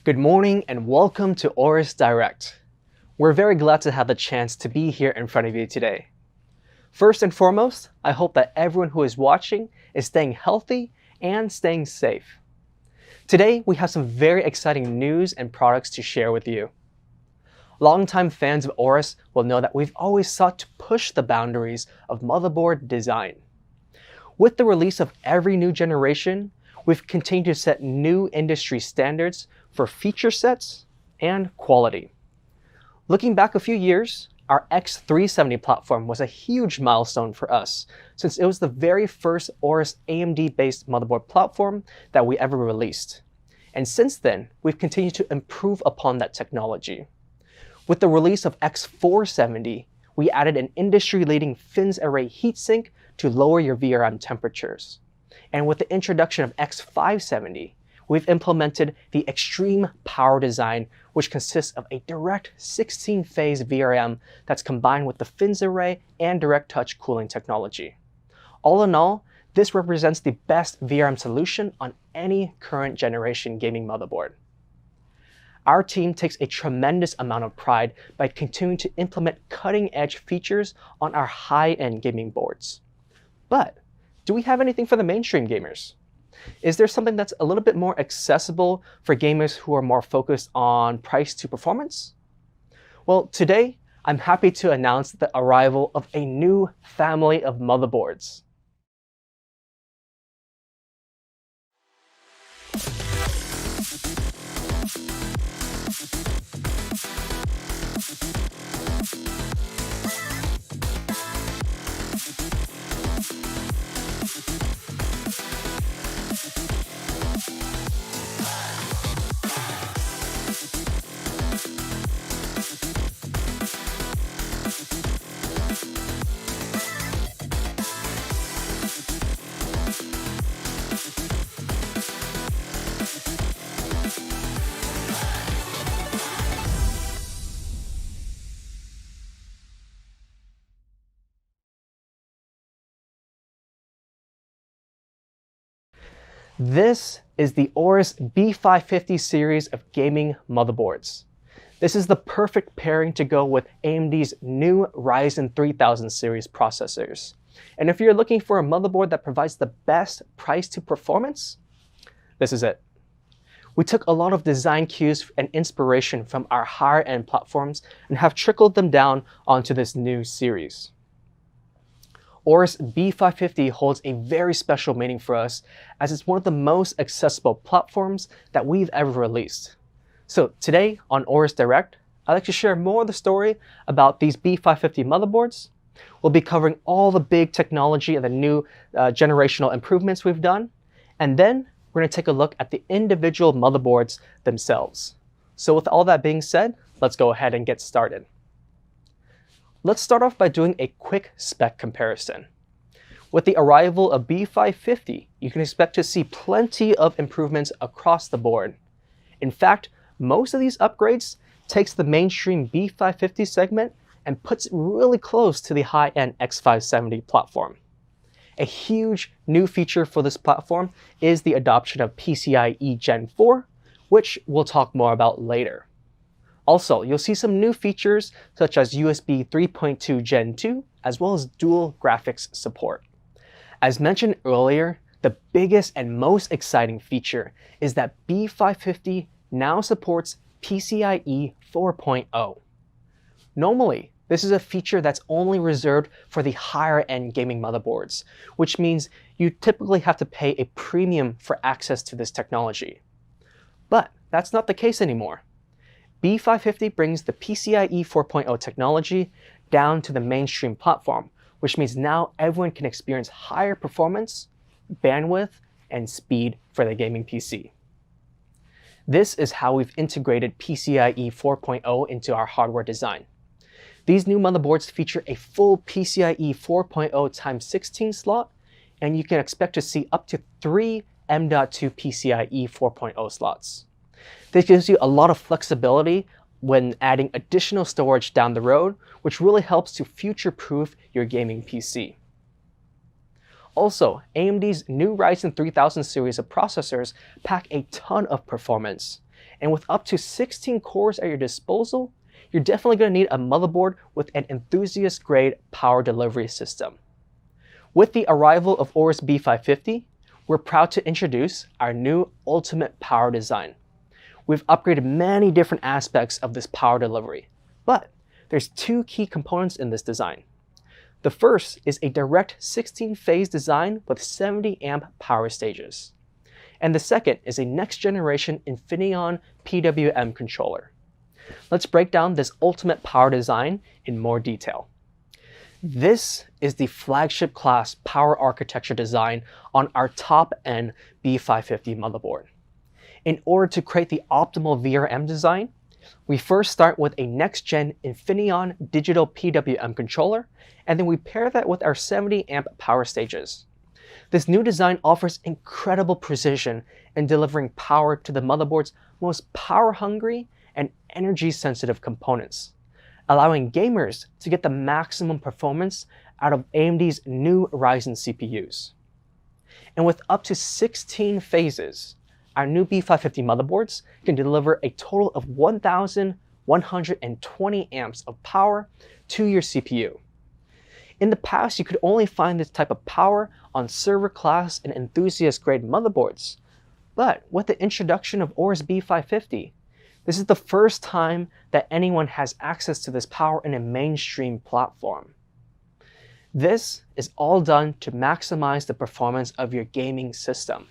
Good morning and welcome to AORUS Direct. We're very glad to have the chance to be here in front of you today. First and foremost, I hope that everyone who is watching is staying healthy and staying safe. Today, we have some very exciting news and products to share with you. Longtime fans of AORUS will know that we've always sought to push the boundaries of motherboard design. With the release of every new generation, we've continued to set new industry standards for feature sets and quality. Looking back a few years, our X370 platform was a huge milestone for us, since it was the very first AORUS AMD-based motherboard platform that we ever released. And since then, we've continued to improve upon that technology. With the release of X470, we added an industry-leading fins array heatsink to lower your VRM temperatures. And with the introduction of X570, we've implemented the extreme power design, which consists of a direct 16-phase VRM that's combined with the fins array and direct touch cooling technology. All in all, this represents the best VRM solution on any current generation gaming motherboard. Our team takes a tremendous amount of pride by continuing to implement cutting-edge features on our high-end gaming boards. But do we have anything for the mainstream gamers? Is there something that's a little bit more accessible for gamers who are more focused on price to performance? Well, today, I'm happy to announce the arrival of a new family of motherboards. This is the AORUS B550 series of gaming motherboards. This is the perfect pairing to go with AMD's new Ryzen 3000 series processors. And if you're looking for a motherboard that provides the best price to performance, this is it. We took a lot of design cues and inspiration from our higher end platforms and have trickled them down onto this new series. AORUS B550 holds a very special meaning for us, as it's one of the most accessible platforms that we've ever released. So today on AORUS Direct, I'd like to share more of the story about these B550 motherboards. We'll be covering all the big technology and the new generational improvements we've done. And then we're going to take a look at the individual motherboards themselves. So with all that being said, let's go ahead and get started. Let's start off by doing a quick spec comparison. With the arrival of B550, you can expect to see plenty of improvements across the board. In fact, most of these upgrades takes the mainstream B550 segment and puts it really close to the high-end X570 platform. A huge new feature for this platform is the adoption of PCIe Gen 4, which we'll talk more about later. Also, you'll see some new features such as USB 3.2 Gen 2, as well as dual graphics support. As mentioned earlier, the biggest and most exciting feature is that B550 now supports PCIe 4.0. Normally, this is a feature that's only reserved for the higher-end gaming motherboards, which means you typically have to pay a premium for access to this technology. But that's not the case anymore. B550 brings the PCIe 4.0 technology down to the mainstream platform, which means now everyone can experience higher performance, bandwidth, and speed for the gaming PC. This is how we've integrated PCIe 4.0 into our hardware design. These new motherboards feature a full PCIe 4.0 x 16 slot, and you can expect to see up to 3 M.2 PCIe 4.0 slots. This gives you a lot of flexibility when adding additional storage down the road, which really helps to future-proof your gaming PC. Also, AMD's new Ryzen 3000 series of processors pack a ton of performance. And with up to 16 cores at your disposal, you're definitely going to need a motherboard with an enthusiast-grade power delivery system. With the arrival of AORUS B550, we're proud to introduce our new ultimate power design. We've upgraded many different aspects of this power delivery, but there's two key components in this design. The first is a direct 16-phase design with 70 amp power stages. And the second is a next-generation Infineon PWM controller. Let's break down this ultimate power design in more detail. This is the flagship class power architecture design on our top-end B550 motherboard. In order to create the optimal VRM design, we first start with a next-gen Infineon digital PWM controller, and then we pair that with our 70 amp power stages. This new design offers incredible precision in delivering power to the motherboard's most power-hungry and energy-sensitive components, allowing gamers to get the maximum performance out of AMD's new Ryzen CPUs. And with up to 16 phases, our new B550 motherboards can deliver a total of 1,120 amps of power to your CPU. In the past, you could only find this type of power on server class and enthusiast-grade motherboards. But with the introduction of AORUS B550, this is the first time that anyone has access to this power in a mainstream platform. This is all done to maximize the performance of your gaming system.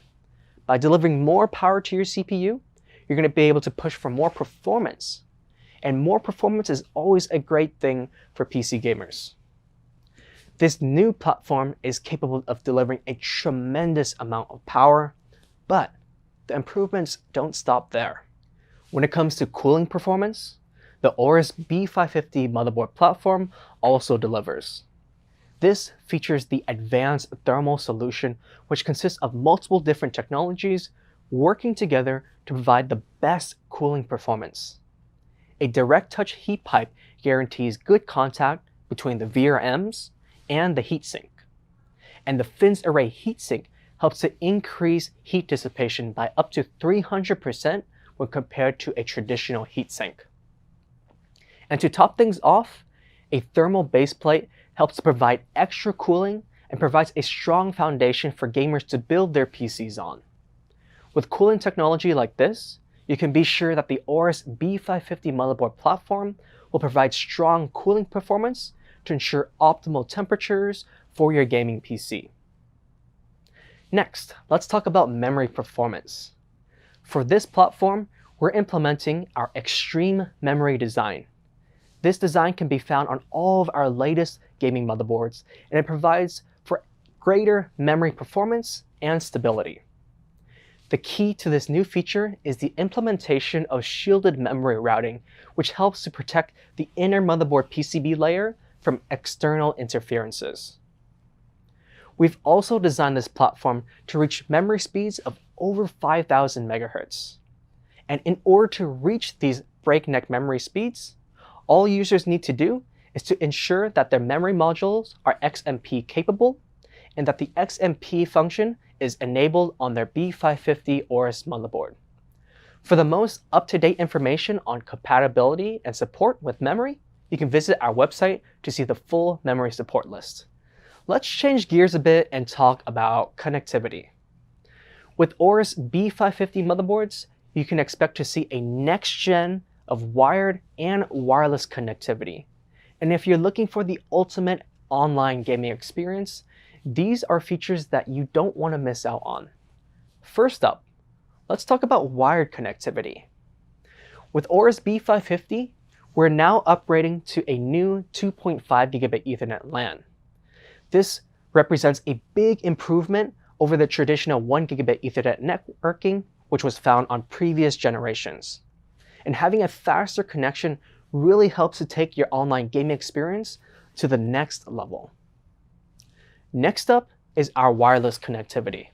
By delivering more power to your CPU, you're going to be able to push for more performance. And more performance is always a great thing for PC gamers. This new platform is capable of delivering a tremendous amount of power, but the improvements don't stop there. When it comes to cooling performance, the AORUS B550 motherboard platform also delivers. This features the advanced thermal solution, which consists of multiple different technologies working together to provide the best cooling performance. A direct touch heat pipe guarantees good contact between the VRMs and the heatsink. And the fins array heatsink helps to increase heat dissipation by up to 300% when compared to a traditional heatsink. And to top things off, a thermal base plate helps to provide extra cooling and provides a strong foundation for gamers to build their PCs on. With cooling technology like this, you can be sure that the AORUS B550 motherboard platform will provide strong cooling performance to ensure optimal temperatures for your gaming PC. Next, let's talk about memory performance. For this platform, we're implementing our Extreme Memory design. This design can be found on all of our latest gaming motherboards, and it provides for greater memory performance and stability. The key to this new feature is the implementation of shielded memory routing, which helps to protect the inner motherboard PCB layer from external interferences. We've also designed this platform to reach memory speeds of over 5,000 MHz. And in order to reach these breakneck memory speeds, all users need to do is to ensure that their memory modules are XMP capable and that the XMP function is enabled on their B550 AORUS motherboard. For the most up-to-date information on compatibility and support with memory, you can visit our website to see the full memory support list. Let's change gears a bit and talk about connectivity. With AORUS B550 motherboards, you can expect to see a next gen of wired and wireless connectivity. And if you're looking for the ultimate online gaming experience, these are features that you don't want to miss out on. First up, let's talk about wired connectivity. With AORUS B550, we're now upgrading to a new 2.5 gigabit Ethernet LAN. This represents a big improvement over the traditional 1 gigabit Ethernet networking, which was found on previous generations. And having a faster connection really helps to take your online gaming experience to the next level. Next up is our wireless connectivity.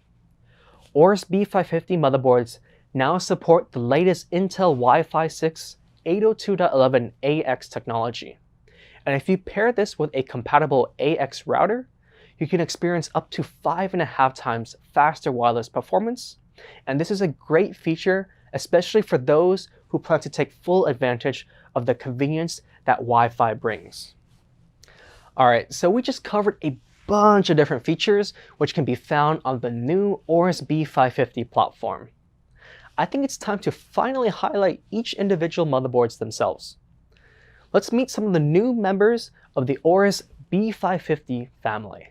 AORUS B550 motherboards now support the latest Intel Wi-Fi 6 802.11ax technology. And if you pair this with a compatible AX router, you can experience up to 5.5 times faster wireless performance, and this is a great feature, especially for those who plan to take full advantage of the convenience that Wi-Fi brings. Alright, so we just covered a bunch of different features which can be found on the new AORUS B550 platform. I think it's time to finally highlight each individual motherboards themselves. Let's meet some of the new members of the AORUS B550 family.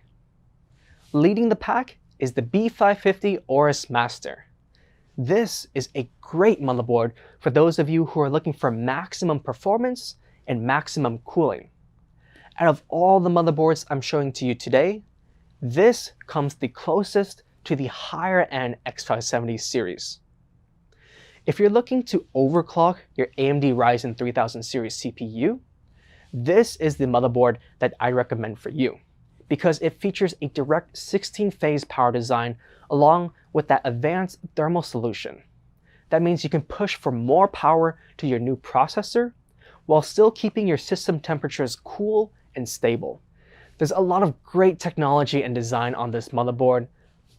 Leading the pack is the B550 AORUS Master. This is a great motherboard for those of you who are looking for maximum performance and maximum cooling. Out of all the motherboards I'm showing to you today, this comes the closest to the higher end X570 series. If you're looking to overclock your AMD Ryzen 3000 series CPU, this is the motherboard that I recommend for you, because it features a direct 16-phase power design along with that advanced thermal solution. That means you can push for more power to your new processor while still keeping your system temperatures cool and stable. There's a lot of great technology and design on this motherboard,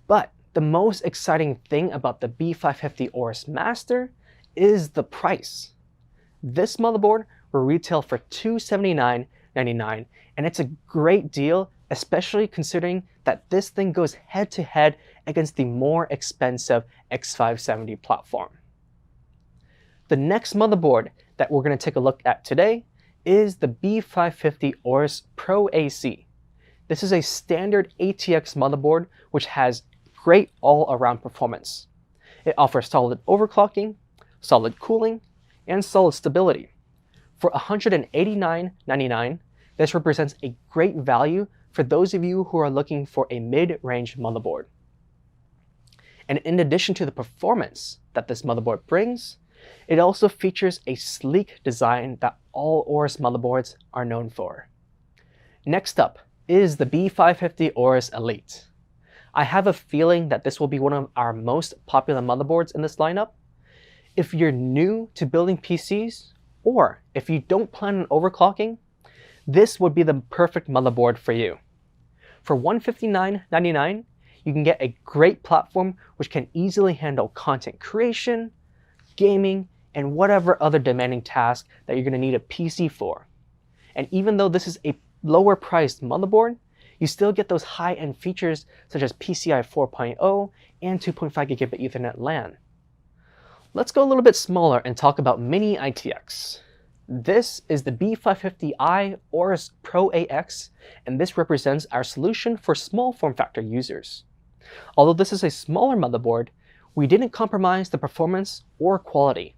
but the most exciting thing about the B550 AORUS Master is the price. This motherboard will retail for $279.99, and it's a great deal, especially considering that this thing goes head-to-head against the more expensive X570 platform. The next motherboard that we're going to take a look at today is the B550 AORUS Pro AC. This is a standard ATX motherboard which has great all-around performance. It offers solid overclocking, solid cooling, and solid stability. For $189.99, this represents a great value for those of you who are looking for a mid-range motherboard. And in addition to the performance that this motherboard brings, it also features a sleek design that all AORUS motherboards are known for. Next up is the B550 AORUS Elite. I have a feeling that this will be one of our most popular motherboards in this lineup. If you're new to building PCs, or if you don't plan on overclocking, this would be the perfect motherboard for you. For $159.99, you can get a great platform which can easily handle content creation, gaming, and whatever other demanding task that you're going to need a PC for. And even though this is a lower priced motherboard, you still get those high-end features such as PCI 4.0 and 2.5 gigabit Ethernet LAN. Let's go a little bit smaller and talk about Mini ITX. This is the B550i AORUS Pro AX, and this represents our solution for small form factor users. Although this is a smaller motherboard, we didn't compromise the performance or quality.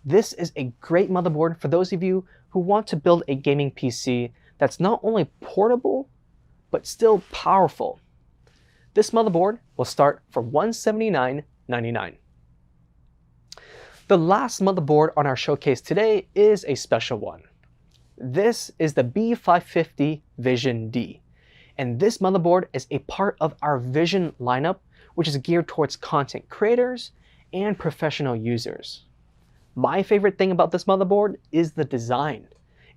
This is a great motherboard for those of you who want to build a gaming PC that's not only portable, but still powerful. This motherboard will start for $179.99. The last motherboard on our showcase today is a special one. This is the B550 Vision D, and this motherboard is a part of our Vision lineup, which is geared towards content creators and professional users. My favorite thing about this motherboard is the design.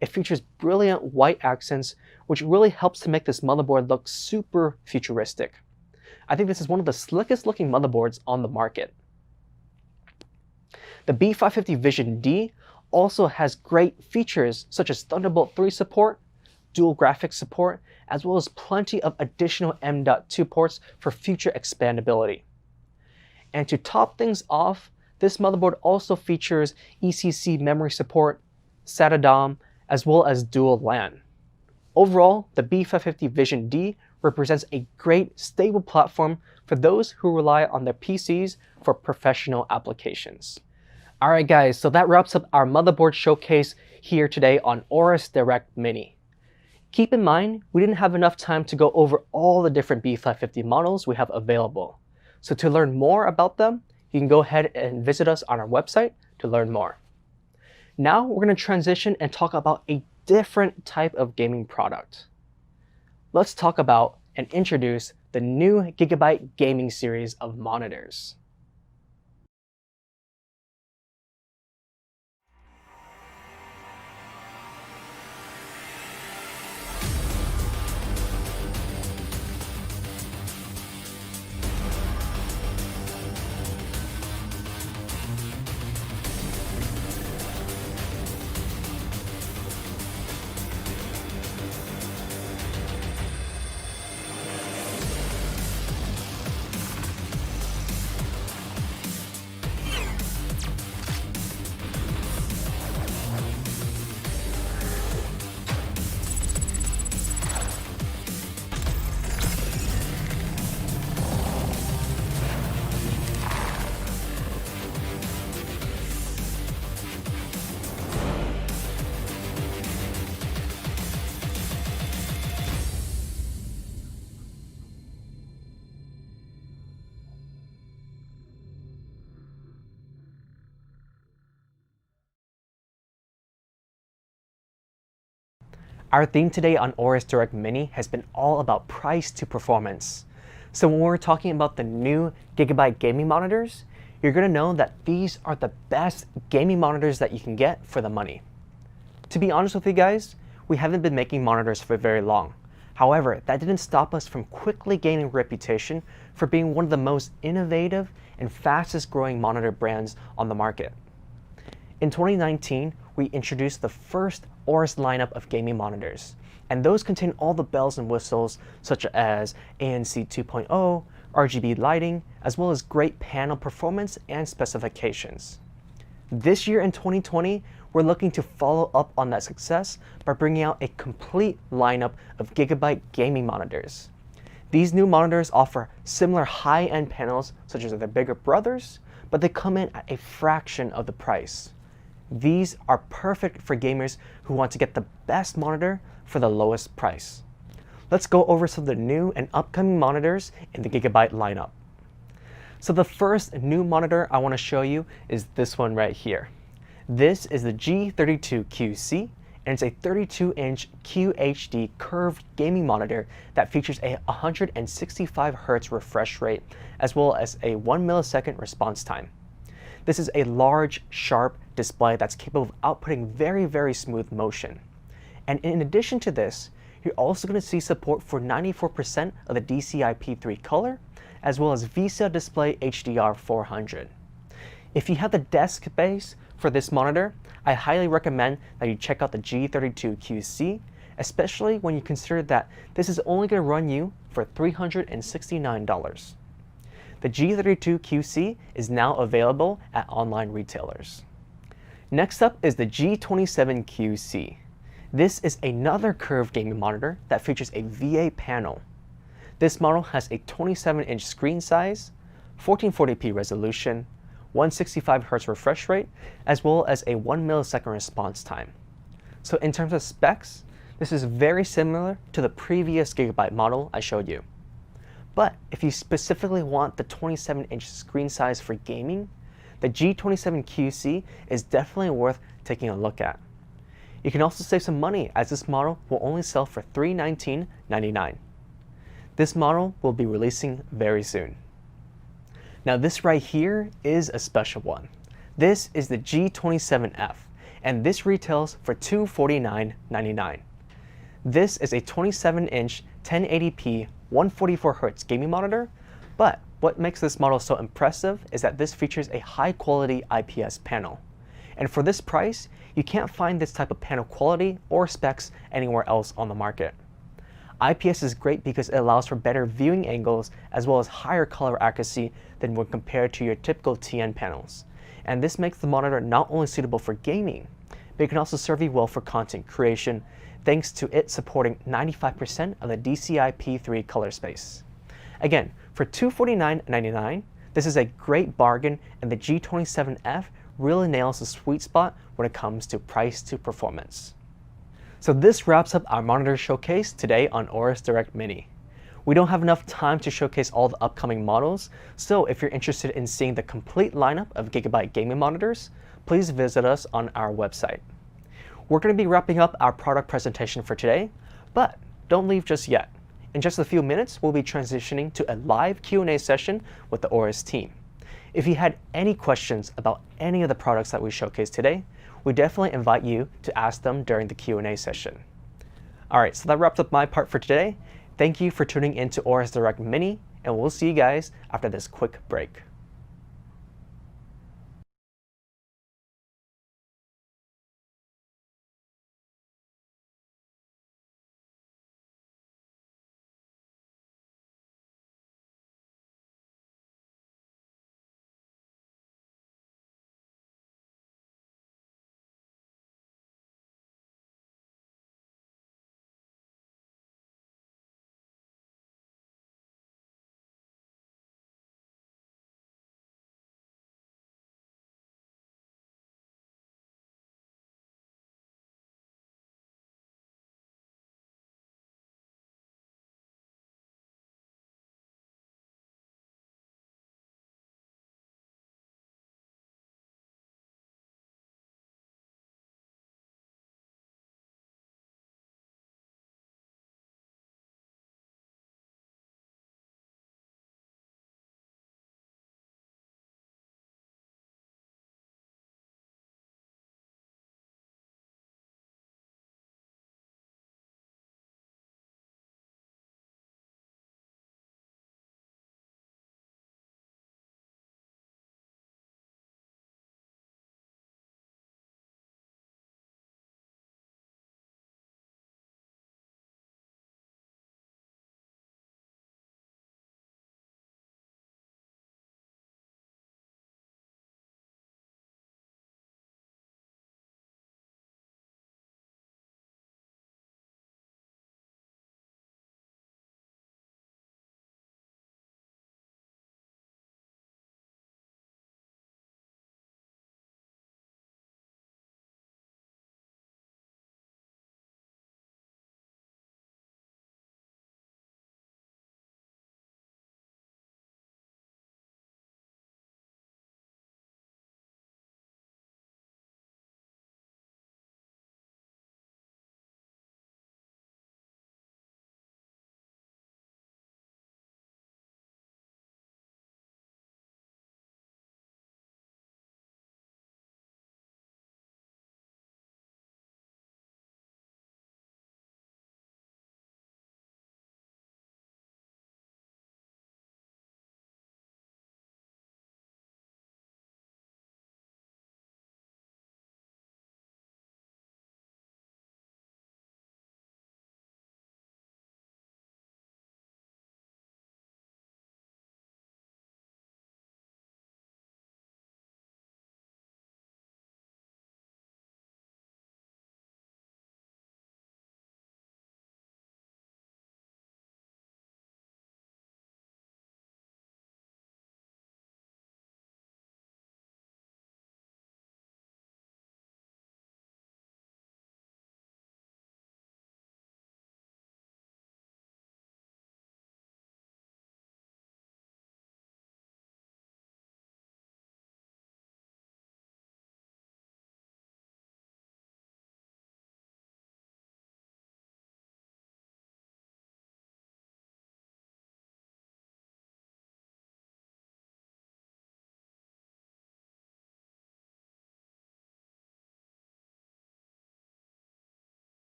It features brilliant white accents, which really helps to make this motherboard look super futuristic. I think this is one of the slickest looking motherboards on the market. The B550 Vision D also has great features such as Thunderbolt 3 support, dual graphics support, as well as plenty of additional M.2 ports for future expandability. And to top things off, this motherboard also features ECC memory support, SATA DOM, as well as dual LAN. Overall, the B550 Vision D represents a great, stable platform for those who rely on their PCs for professional applications. Alright guys, so that wraps up our motherboard showcase here today on AORUS Direct Mini. Keep in mind, we didn't have enough time to go over all the different B550 models we have available. So to learn more about them, you can go ahead and visit us on our website to learn more. Now we're going to transition and talk about a different type of gaming product. Let's talk about and introduce the new GIGABYTE gaming series of monitors. Our theme today on AORUS Direct Mini has been all about price to performance. So when we're talking about the new GIGABYTE gaming monitors, you're going to know that these are the best gaming monitors that you can get for the money. To be honest with you guys, we haven't been making monitors for very long. However, that didn't stop us from quickly gaining a reputation for being one of the most innovative and fastest growing monitor brands on the market. In 2019, we introduced the first AORUS lineup of gaming monitors, and those contain all the bells and whistles such as ANC 2.0, RGB lighting, as well as great panel performance and specifications. This year in 2020, we're looking to follow up on that success by bringing out a complete lineup of GIGABYTE gaming monitors. These new monitors offer similar high-end panels such as their bigger brothers, but they come in at a fraction of the price. These are perfect for gamers who want to get the best monitor for the lowest price. Let's go over some of the new and upcoming monitors in the GIGABYTE lineup. So the first new monitor I want to show you is this one right here. This is the G32QC, and it's a 32-inch QHD curved gaming monitor that features a 165 Hz refresh rate as well as a 1 millisecond response time. This is a large, sharp display that's capable of outputting very smooth motion. And in addition to this, you're also going to see support for 94% of the DCI-P3 color, as well as VCSEL display HDR 400. If you have the desk space for this monitor, I highly recommend that you check out the G32QC, especially when you consider that this is only going to run you for $369. The G32QC is now available at online retailers. Next up is the G27QC. This is another curved gaming monitor that features a VA panel. This model has a 27-inch screen size, 1440p resolution, 165 Hz refresh rate, as well as a 1 millisecond response time. So in terms of specs, this is very similar to the previous GIGABYTE model I showed you. But if you specifically want the 27-inch screen size for gaming, the G27QC is definitely worth taking a look at. You can also save some money as this model will only sell for $319.99. This model will be releasing very soon. Now this right here is a special one. This is the G27F, and this retails for $249.99. This is a 27-inch 1080p 144 Hz gaming monitor, but what makes this model so impressive is that this features a high-quality IPS panel. And for this price, you can't find this type of panel quality or specs anywhere else on the market. IPS is great because it allows for better viewing angles as well as higher color accuracy than when compared to your typical TN panels. And this makes the monitor not only suitable for gaming, but it can also serve you well for content creation thanks to it supporting 95% of the DCI-P3 color space. Again, for $249.99, this is a great bargain, and the G27F really nails the sweet spot when it comes to price to performance. So this wraps up our monitor showcase today on AORUS Direct Mini. We don't have enough time to showcase all the upcoming models, so if you're interested in seeing the complete lineup of GIGABYTE gaming monitors, please visit us on our website. We're going to be wrapping up our product presentation for today, but don't leave just yet. In just a few minutes, we'll be transitioning to a live Q&A session with the AORUS team. If you had any questions about any of the products that we showcased today, we definitely invite you to ask them during the Q&A session. Alright, so that wraps up my part for today. Thank you for tuning in to AORUS Direct Mini, and we'll see you guys after this quick break.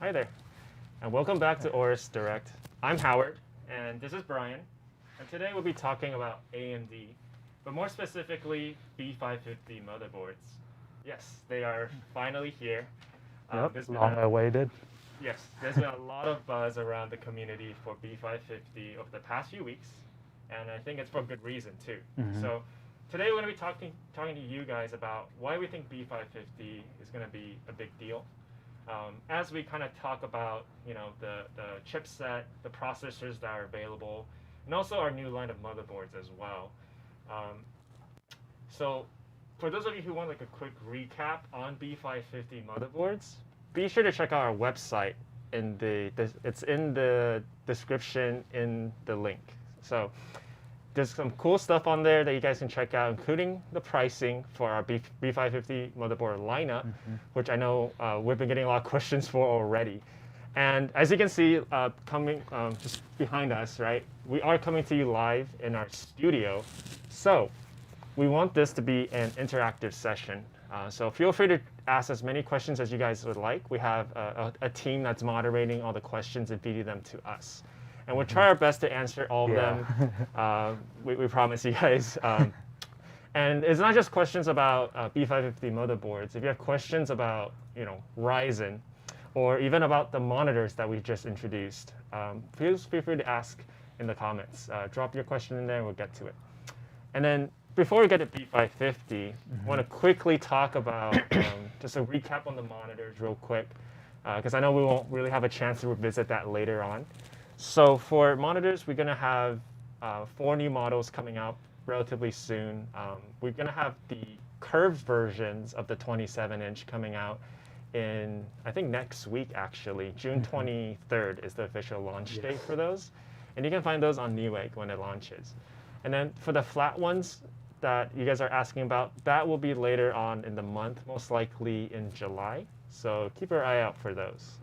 Hi there, and welcome back to AORUS Direct. I'm Howard, and this is Brian, and today we'll be talking about AMD, but more specifically B550 motherboards. Yes, they are finally here. Yep, long awaited. Yes, there's been a lot of buzz around the community for B550 over the past few weeks, and I think it's for good reason too. So today we're going to be talking to you guys about why we think B550 is going to be a big deal. As we kind of talk about, the chipset, the processors that are available, and also our new line of motherboards as well. So for those of you who want like a quick recap on B550 motherboards, be sure to check out our website. It's in the description in the link. So there's some cool stuff on there that you guys can check out, including the pricing for our B550 motherboard lineup, which I know we've been getting a lot of questions for already. And as you can see, coming just behind us, right, we are coming to you live in our studio. So we want this to be an interactive session. So feel free to ask as many questions as you guys would like. We have a team that's moderating all the questions and feeding them to us. And we'll try our best to answer all of them. We promise you guys. And it's not just questions about B550 motherboards. If you have questions about Ryzen, or even about the monitors that we just introduced, feel free to ask in the comments. Drop your question in there and we'll get to it. And then before we get to B550, I want to quickly talk about just a recap on the monitors real quick, because I know we won't really have a chance to revisit that later on. So for monitors, we're going to have 4 new models coming out relatively soon. We're going to have the curved versions of the 27-inch coming out in, I think, next week, actually. June 23rd is the official launch date for those. And you can find those on Newegg when it launches. And then for the flat ones that you guys are asking about, that will be later on in the month, most likely in July. So keep your eye out for those.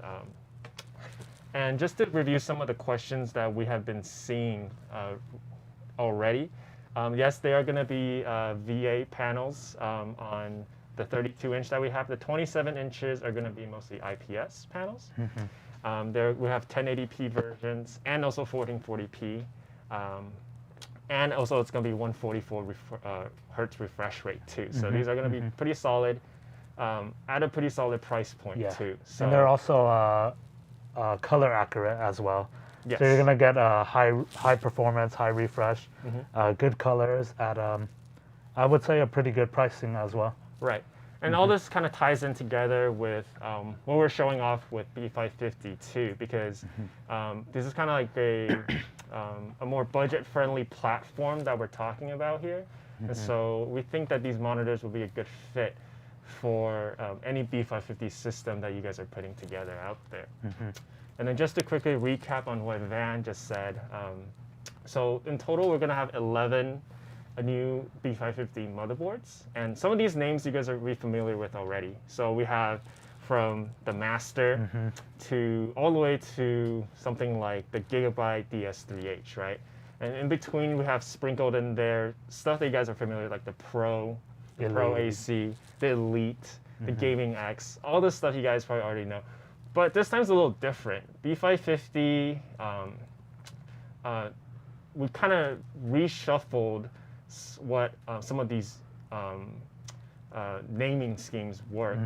And just to review some of the questions that we have been seeing already, yes, they are going to be VA panels on the 32-inch that we have. The 27 inches are going to be mostly IPS panels. We have 1080p versions and also 1440p. And also it's going to be 144 hertz refresh rate too. So these are going to be pretty solid, at a pretty solid price point too. So, and they're also color accurate as well. Yes. So you're going to get high performance, high refresh, good colors at, I would say, a pretty good pricing as well. Right. And all this kind of ties in together with what we're showing off with B550 too, because this is kind of like a more budget-friendly platform that we're talking about here. And so we think that these monitors will be a good fit for any B550 system that you guys are putting together out there. And then just to quickly recap on what Van just said, so in total we're going to have 11 new B550 motherboards, and some of these names you guys are really familiar with already. So we have from the Master to all the way to something like the GIGABYTE DS3H, right? And in between we have sprinkled in there stuff that you guys are familiar with, like the Pro, the Pro AC, the Elite, the Gaming X, all this stuff you guys probably already know. But this time's a little different. B550, we kind of reshuffled what some of these naming schemes work.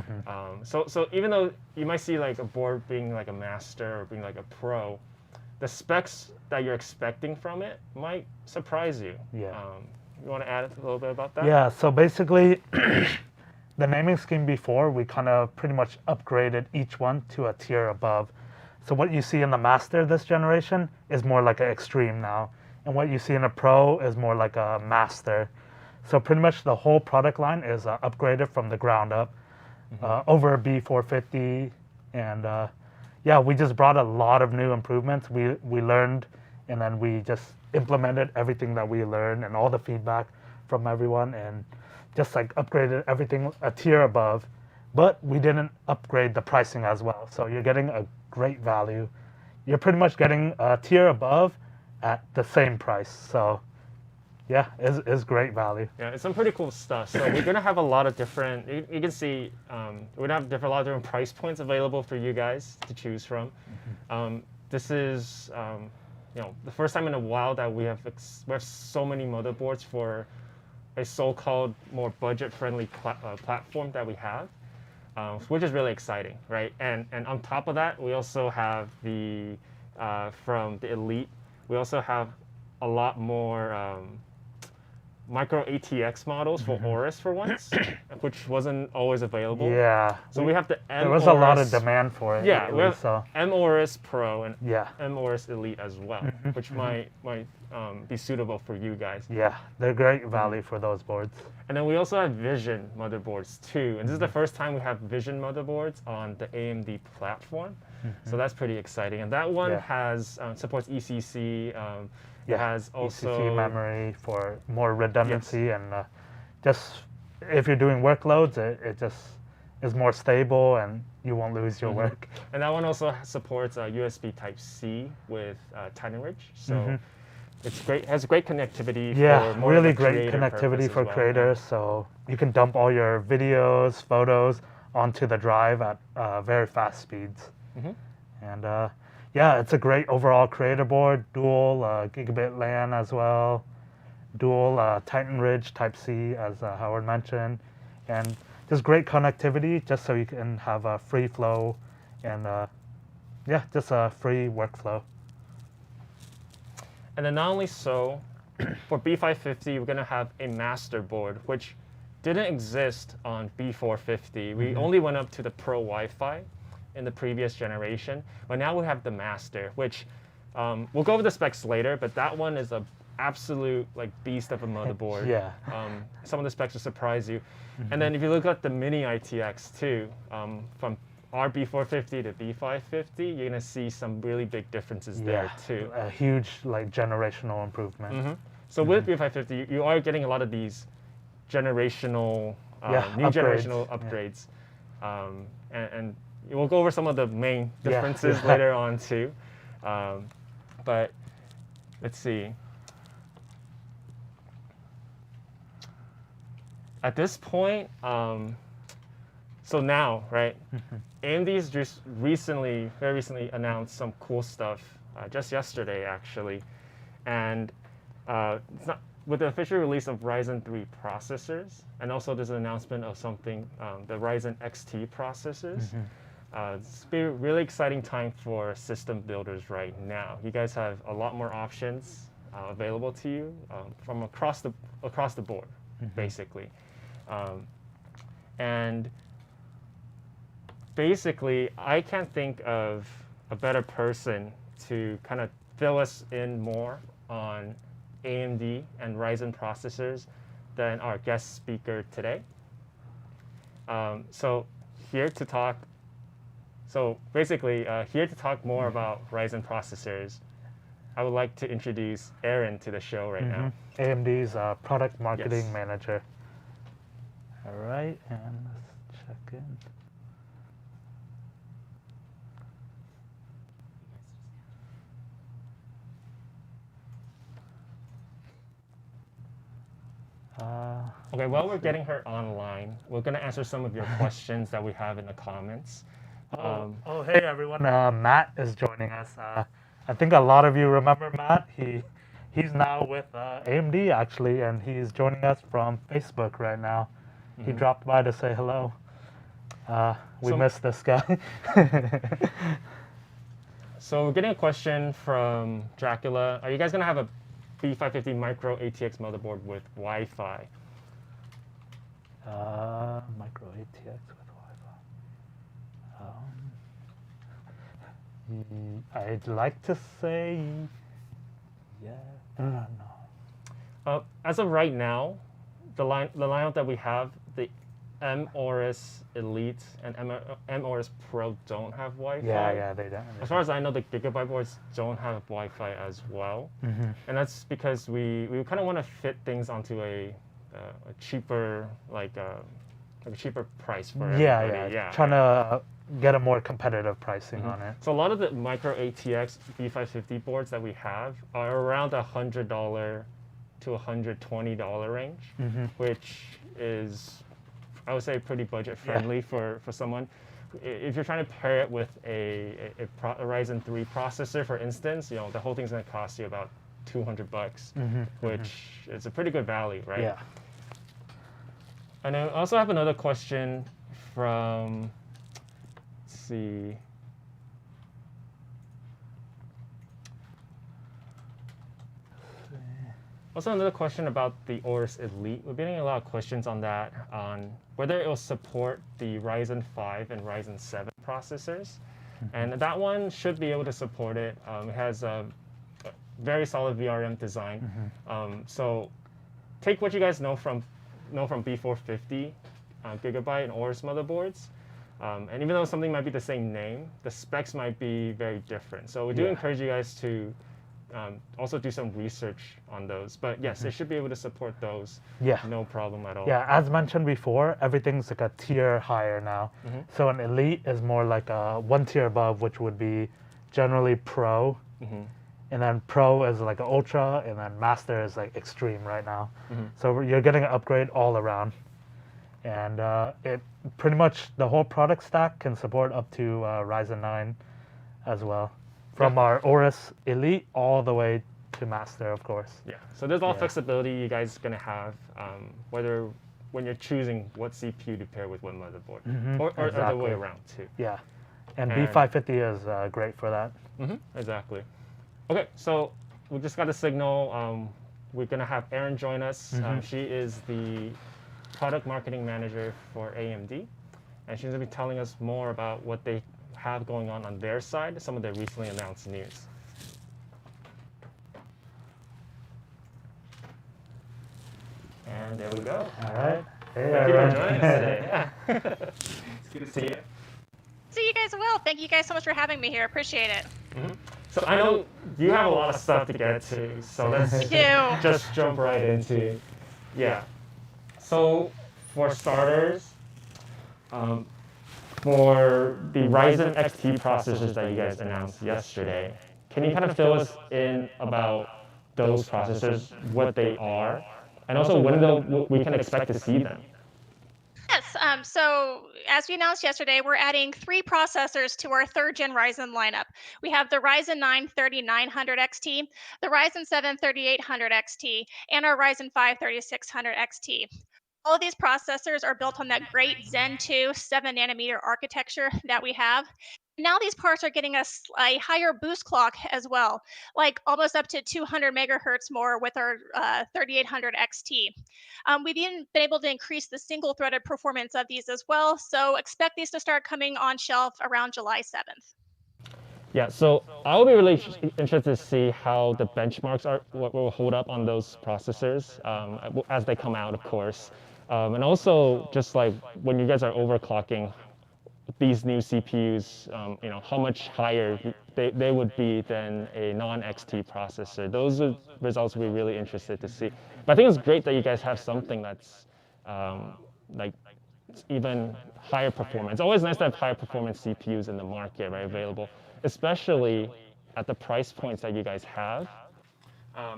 So even though you might see like a board being like a Master or being like a Pro, the specs that you're expecting from it might surprise you. You want to add a little bit about that? Yeah, so basically the naming scheme before, we kind of pretty much upgraded each one to a tier above. So what you see in the Master this generation is more like an Extreme now. And what you see in a Pro is more like a Master. So pretty much the whole product line is upgraded from the ground up over B450. And yeah, we just brought a lot of new improvements. We learned, and then we just implemented everything that we learned and all the feedback from everyone, and just like upgraded everything a tier above. But we didn't upgrade the pricing as well. So you're getting a great value. You're pretty much getting a tier above at the same price. So Yeah, is great value. Yeah, it's some pretty cool stuff. So we're gonna have a lot of different. You can see we're gonna have a lot of different price points available for you guys to choose from. This is the first time in a while that we have so many motherboards for a so-called more budget-friendly platform that we have, which is really exciting, right? And on top of that, we also have the from the Elite. We also have a lot more micro ATX models for AORUS for once, which wasn't always available. Yeah. So we have the M. There was a lot of demand for it. Yeah, we have so. AORUS Pro and Yeah. AORUS Elite as well, which might be suitable for you guys. Yeah, they're great value for those boards. And then we also have Vision motherboards too. And this is the first time we have Vision motherboards on the AMD platform. So that's pretty exciting. And that one has supports ECC. It has also ECC memory for more redundancy and just if you're doing workloads, it just is more stable and you won't lose your work. And that one also supports USB Type-C with Titan Ridge. So it's great. It has great connectivity. Yeah, for more really of a great connectivity for creators. So you can dump all your videos, photos onto the drive at very fast speeds. And yeah, it's a great overall creator board, dual gigabit LAN as well, dual Titan Ridge Type-C as Howard mentioned, and just great connectivity just so you can have a free flow and yeah, just a free workflow. And then not only so, for B550, we're going to have a master board, which didn't exist on B450. We only went up to the Pro Wi-Fi in the previous generation, but now we have the master, which we'll go over the specs later, but that one is a absolute beast of a motherboard. Yeah. Some of the specs will surprise you. And then if you look at the mini ITX too, from our B450 to B550, you're gonna see some really big differences there too. A huge generational improvement. So with B550, you are getting a lot of these generational, new upgrades. generational upgrades, and we'll go over some of the main differences later on too. But let's see. At this point, so now, right, AMD's just very recently announced some cool stuff, just yesterday actually. And it's not, with the official release of Ryzen 3 processors, and also there's an announcement of something, the Ryzen XT processors. It's been a really exciting time for system builders right now. You guys have a lot more options available to you from across the board, basically. And basically, I can't think of a better person to kind of fill us in more on AMD and Ryzen processors than our guest speaker today. So here to talk more about Ryzen processors, I would like to introduce Erin to the show right now. AMD's product marketing manager. All right, and let's check in. Okay, while we're getting her online, we're going to answer some of your questions that we have in the comments. Oh, hey everyone, Matt is joining us. I think a lot of you remember Matt. He's now with AMD actually, and he's joining us from Facebook right now. He dropped by to say hello. We missed this guy. So we're getting a question from Dracula. Are you guys going to have a B550 micro ATX motherboard with Wi-Fi? Micro ATX with Wi-Fi. I'd like to say yeah. No. As of right now, the lineup that we have, the AORUS Elite and AORUS Pro don't have Wi-Fi. Yeah, they don't. As far as I know, the GIGABYTE boards don't have Wi-Fi as well, and that's because we kind of want to fit things onto a cheaper a cheaper price for everybody. Trying to get a more competitive pricing on it. So a lot of the micro ATX B550 boards that we have are around $100 to $120 range, which is, I would say, pretty budget friendly for someone. If you're trying to pair it with a Ryzen 3 processor, for instance, the whole thing's going to cost you about $200, which is a pretty good value, right? Yeah. And I also have another question from, let's see. Also, another question about the AORUS Elite. We're getting a lot of questions on that, on whether it will support the Ryzen 5 and Ryzen 7 processors. And that one should be able to support it. It has a very solid VRM design. So take what you guys know from B450, GIGABYTE, and AORUS motherboards. And even though something might be the same name, the specs might be very different. So we do encourage you guys to also do some research on those. But yes, they should be able to support those. Yeah. No problem at all. Yeah, as mentioned before, everything's like a tier higher now. So an Elite is more like a one tier above, which would be generally Pro. And then Pro is like an Ultra, and then Master is like Extreme right now. So you're getting an upgrade all around. And it pretty much, the whole product stack can support up to Ryzen 9 as well. From our AORUS Elite all the way to Master, of course. Yeah, so there's all flexibility you guys are going to have, whether when you're choosing what CPU to pair with what motherboard, or the way around too. Yeah, and B550 is great for that. Exactly. Okay, so we just got a signal. We're going to have Erin join us. She is the product marketing manager for AMD, and she's going to be telling us more about what they have going on their side, some of their recently announced news. And there we go. All right. Hey, Thank you for joining us today. It's good to see you. See you guys well. Thank you guys so much for having me here. Appreciate it. So I know you have a lot of stuff to get to, so let's just jump right into it. Yeah. So for starters, for the Ryzen XT processors that you guys announced yesterday, can you kind of fill us in about those processors, what they are, and also when we can expect to see them? Yes, so as we announced yesterday, we're adding 3 processors to our 3rd gen Ryzen lineup. We have the Ryzen 9 3900 XT, the Ryzen 7 3800 XT, and our Ryzen 5 3600 XT. All of these processors are built on that great Zen 2 7-nanometer architecture that we have. Now these parts are getting us a higher boost clock as well, like almost up to 200 megahertz more with our 3800 XT. We've even been able to increase the single-threaded performance of these as well, so expect these to start coming on shelf around July 7th. Yeah, so I will be really interested to see how the benchmarks are, what will hold up on those processors as they come out, of course. And also, just like when you guys are overclocking these new CPUs, how much higher they would be than a non-XT processor. Those are results we're really interested to see. But I think it's great that you guys have something that's like even higher performance. It's always nice to have higher performance CPUs in the market, right, available, especially at the price points that you guys have.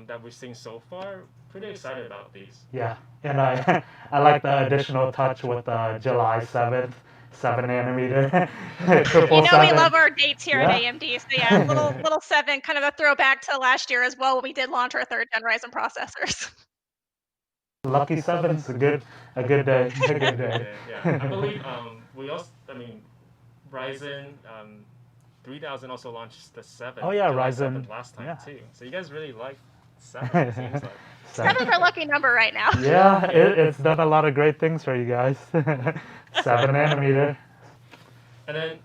That we've seen so far. Pretty excited about these. Yeah, and I like the additional touch with July 7th, 7-nanometer. You know we love our dates here at AMD, so yeah, little 7, kind of a throwback to last year as well when we did launch our 3rd gen Ryzen processors. Lucky 7's a good day. A good day. Yeah. I believe we also, Ryzen 3000 also launched the 7. Oh yeah, July Ryzen 7th last time too. So you guys really like 7. It seems like. 7's our lucky number right now. Yeah, it's done a lot of great things for you guys. 7-nanometer. And then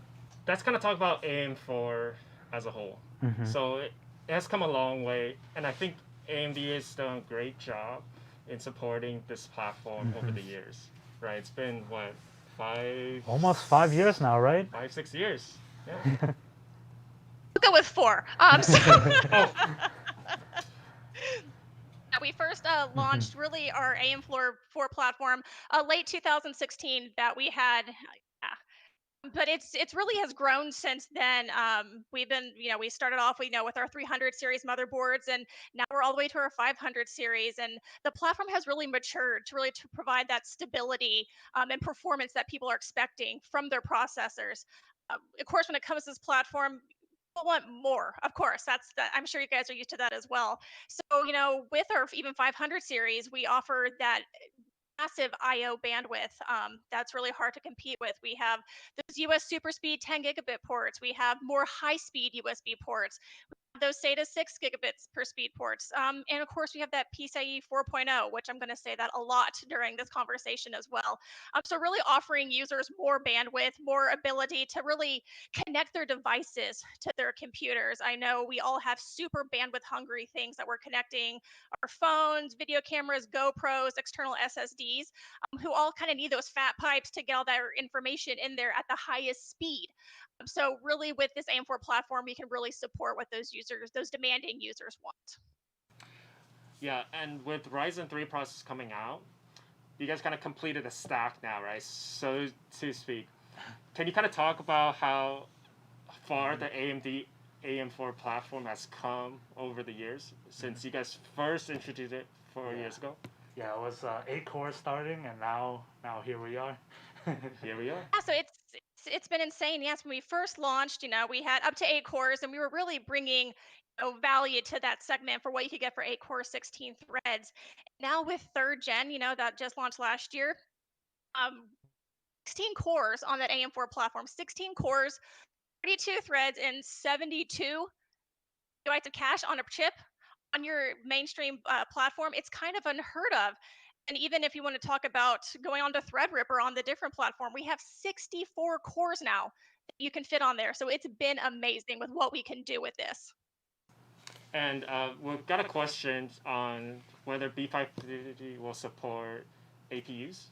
let's kind of talk about AM4 as a whole. So it has come a long way, and I think AMD has done a great job in supporting this platform over the years. Right? It's been what, almost 5 years now, right? 5-6 years. Yeah. We'll go with 4. We first launched really our AM4 platform late 2016 that we had. But it's really has grown since then. We've been, we started off, with our 300 series motherboards, and now we're all the way to our 500 series. And the platform has really matured to provide that stability and performance that people are expecting from their processors. Of course, when it comes to this platform, people want more. Of course, I'm sure you guys are used to that as well. So, with our even 500 series, we offer that massive IO bandwidth that's really hard to compete with. We have those US super speed 10 gigabit ports. We have more high speed USB ports, those SATA 6 gigabits per speed ports. And of course, we have that PCIe 4.0, which I'm going to say that a lot during this conversation as well. So really offering users more bandwidth, more ability to really connect their devices to their computers. I know we all have super bandwidth hungry things that we're connecting, our phones, video cameras, GoPros, external SSDs, who all kind of need those fat pipes to get all that information in there at the highest speed. So really with this AM4 platform, we can really support what those users, those demanding users want. Yeah, and with Ryzen 3 processors coming out, you guys kind of completed a stack now, right? So to speak. Can you kind of talk about how far the AMD AM4 platform has come over the years since you guys first introduced it 4 years ago? Yeah, it was 8 cores starting, and now here we are. Here we are. Yeah, so it's been insane. Yes, when we first launched, we had up to 8 cores, and we were really bringing value to that segment for what you could get for 8 cores, 16 threads. Now with third gen, that just launched last year, um, 16 cores on that AM4 platform, 16 cores, 32 threads, and 72 gigabytes of cache on a chip on your mainstream platform. It's kind of unheard of. And even if you want to talk about going on to Threadripper on the different platform, we have 64 cores now that you can fit on there. So it's been amazing with what we can do with this. And we've got a question on whether B550 will support APUs.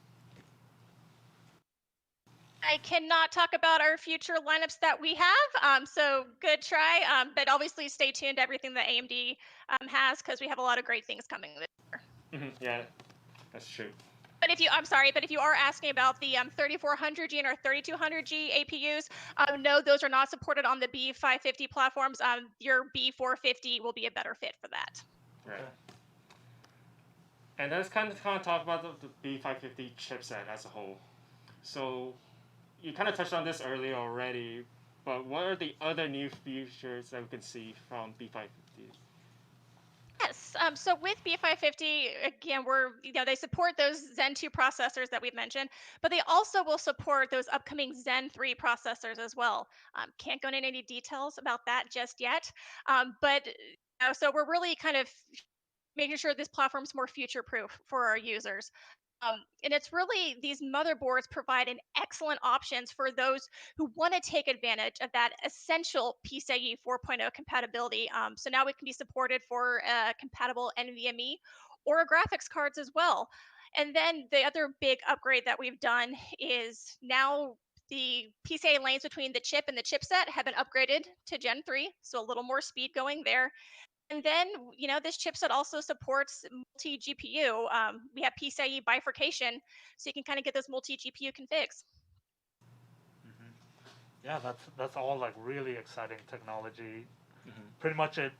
I cannot talk about our future lineups that we have. So good try. But obviously stay tuned to everything that AMD has, because we have a lot of great things coming this year. Yeah, that's true. But if you are asking about the 3400G and our 3200G APUs, no, those are not supported on the B550 platforms. Your B450 will be a better fit for that. Right. And let's kind of talk about the B550 chipset as a whole. So you kind of touched on this earlier already, but what are the other new features that we can see from B550? Yes. So with B550, again, they support those Zen 2 processors that we've mentioned, but they also will support those upcoming Zen 3 processors as well. Can't go into any details about that just yet, but so we're really kind of making sure this platform's more future-proof for our users. And it's really, these motherboards provide an excellent options for those who want to take advantage of that essential PCIe 4.0 compatibility. So now it can be supported for compatible NVMe or graphics cards as well. And then the other big upgrade that we've done is now the PCIe lanes between the chip and the chipset have been upgraded to Gen 3, so a little more speed going there. And then, this chipset also supports multi GPU. We have PCIe bifurcation, so you can kind of get those multi GPU configs. Yeah, that's all like really exciting technology. Pretty much it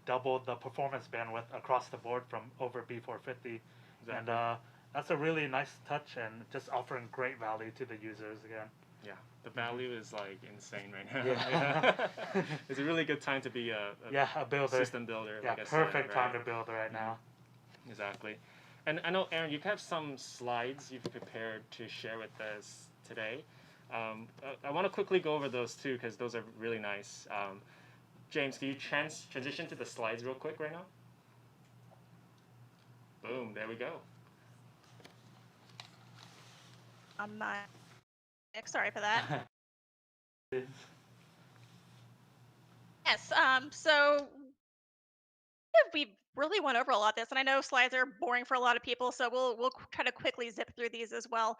doubled the performance bandwidth across the board from over B450. Exactly. And that's a really nice touch, and just offering great value to the users again. Yeah, the value is like insane right now. Yeah. It's a really good time to be a builder. System builder. Yeah, like perfect time to build right now. Exactly. And I know, Erin, you have some slides you've prepared to share with us today. I want to quickly go over those too, because those are really nice. James, can you transition to the slides real quick right now? Boom, there we go. Sorry for that. Yes, so we've really went over a lot of this, and I know slides are boring for a lot of people, so we'll try to quickly zip through these as well.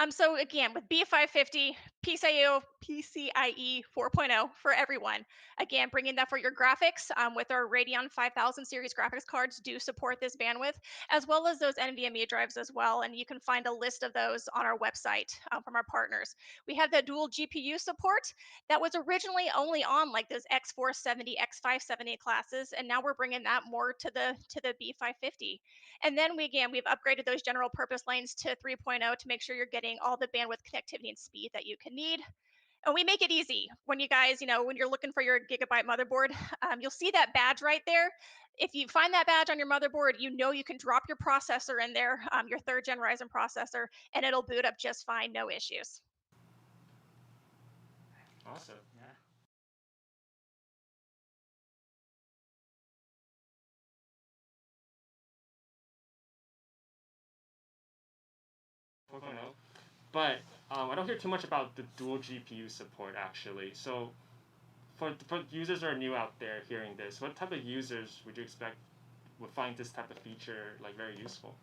So again, with B550 PCIe 4.0 for everyone. Again, bringing that for your graphics with our Radeon 5000 series graphics cards do support this bandwidth, as well as those NVMe drives as well, and you can find a list of those on our website from our partners. We have the dual GPU support that was originally only on like those X470, X570 classes, and now we're bringing that more to the B550. And then we've upgraded those general purpose lanes to 3.0 to make sure you're getting all the bandwidth, connectivity, and speed that you can need. And we make it easy when you guys, when you're looking for your Gigabyte motherboard, you'll see that badge right there. If you find that badge on your motherboard, you can drop your processor in there, your third gen Ryzen processor, and it'll boot up just fine, no issues. Awesome. Yeah. But I don't hear too much about the dual GPU support actually. So for users that are new out there hearing this, what type of users would you expect would find this type of feature like very useful?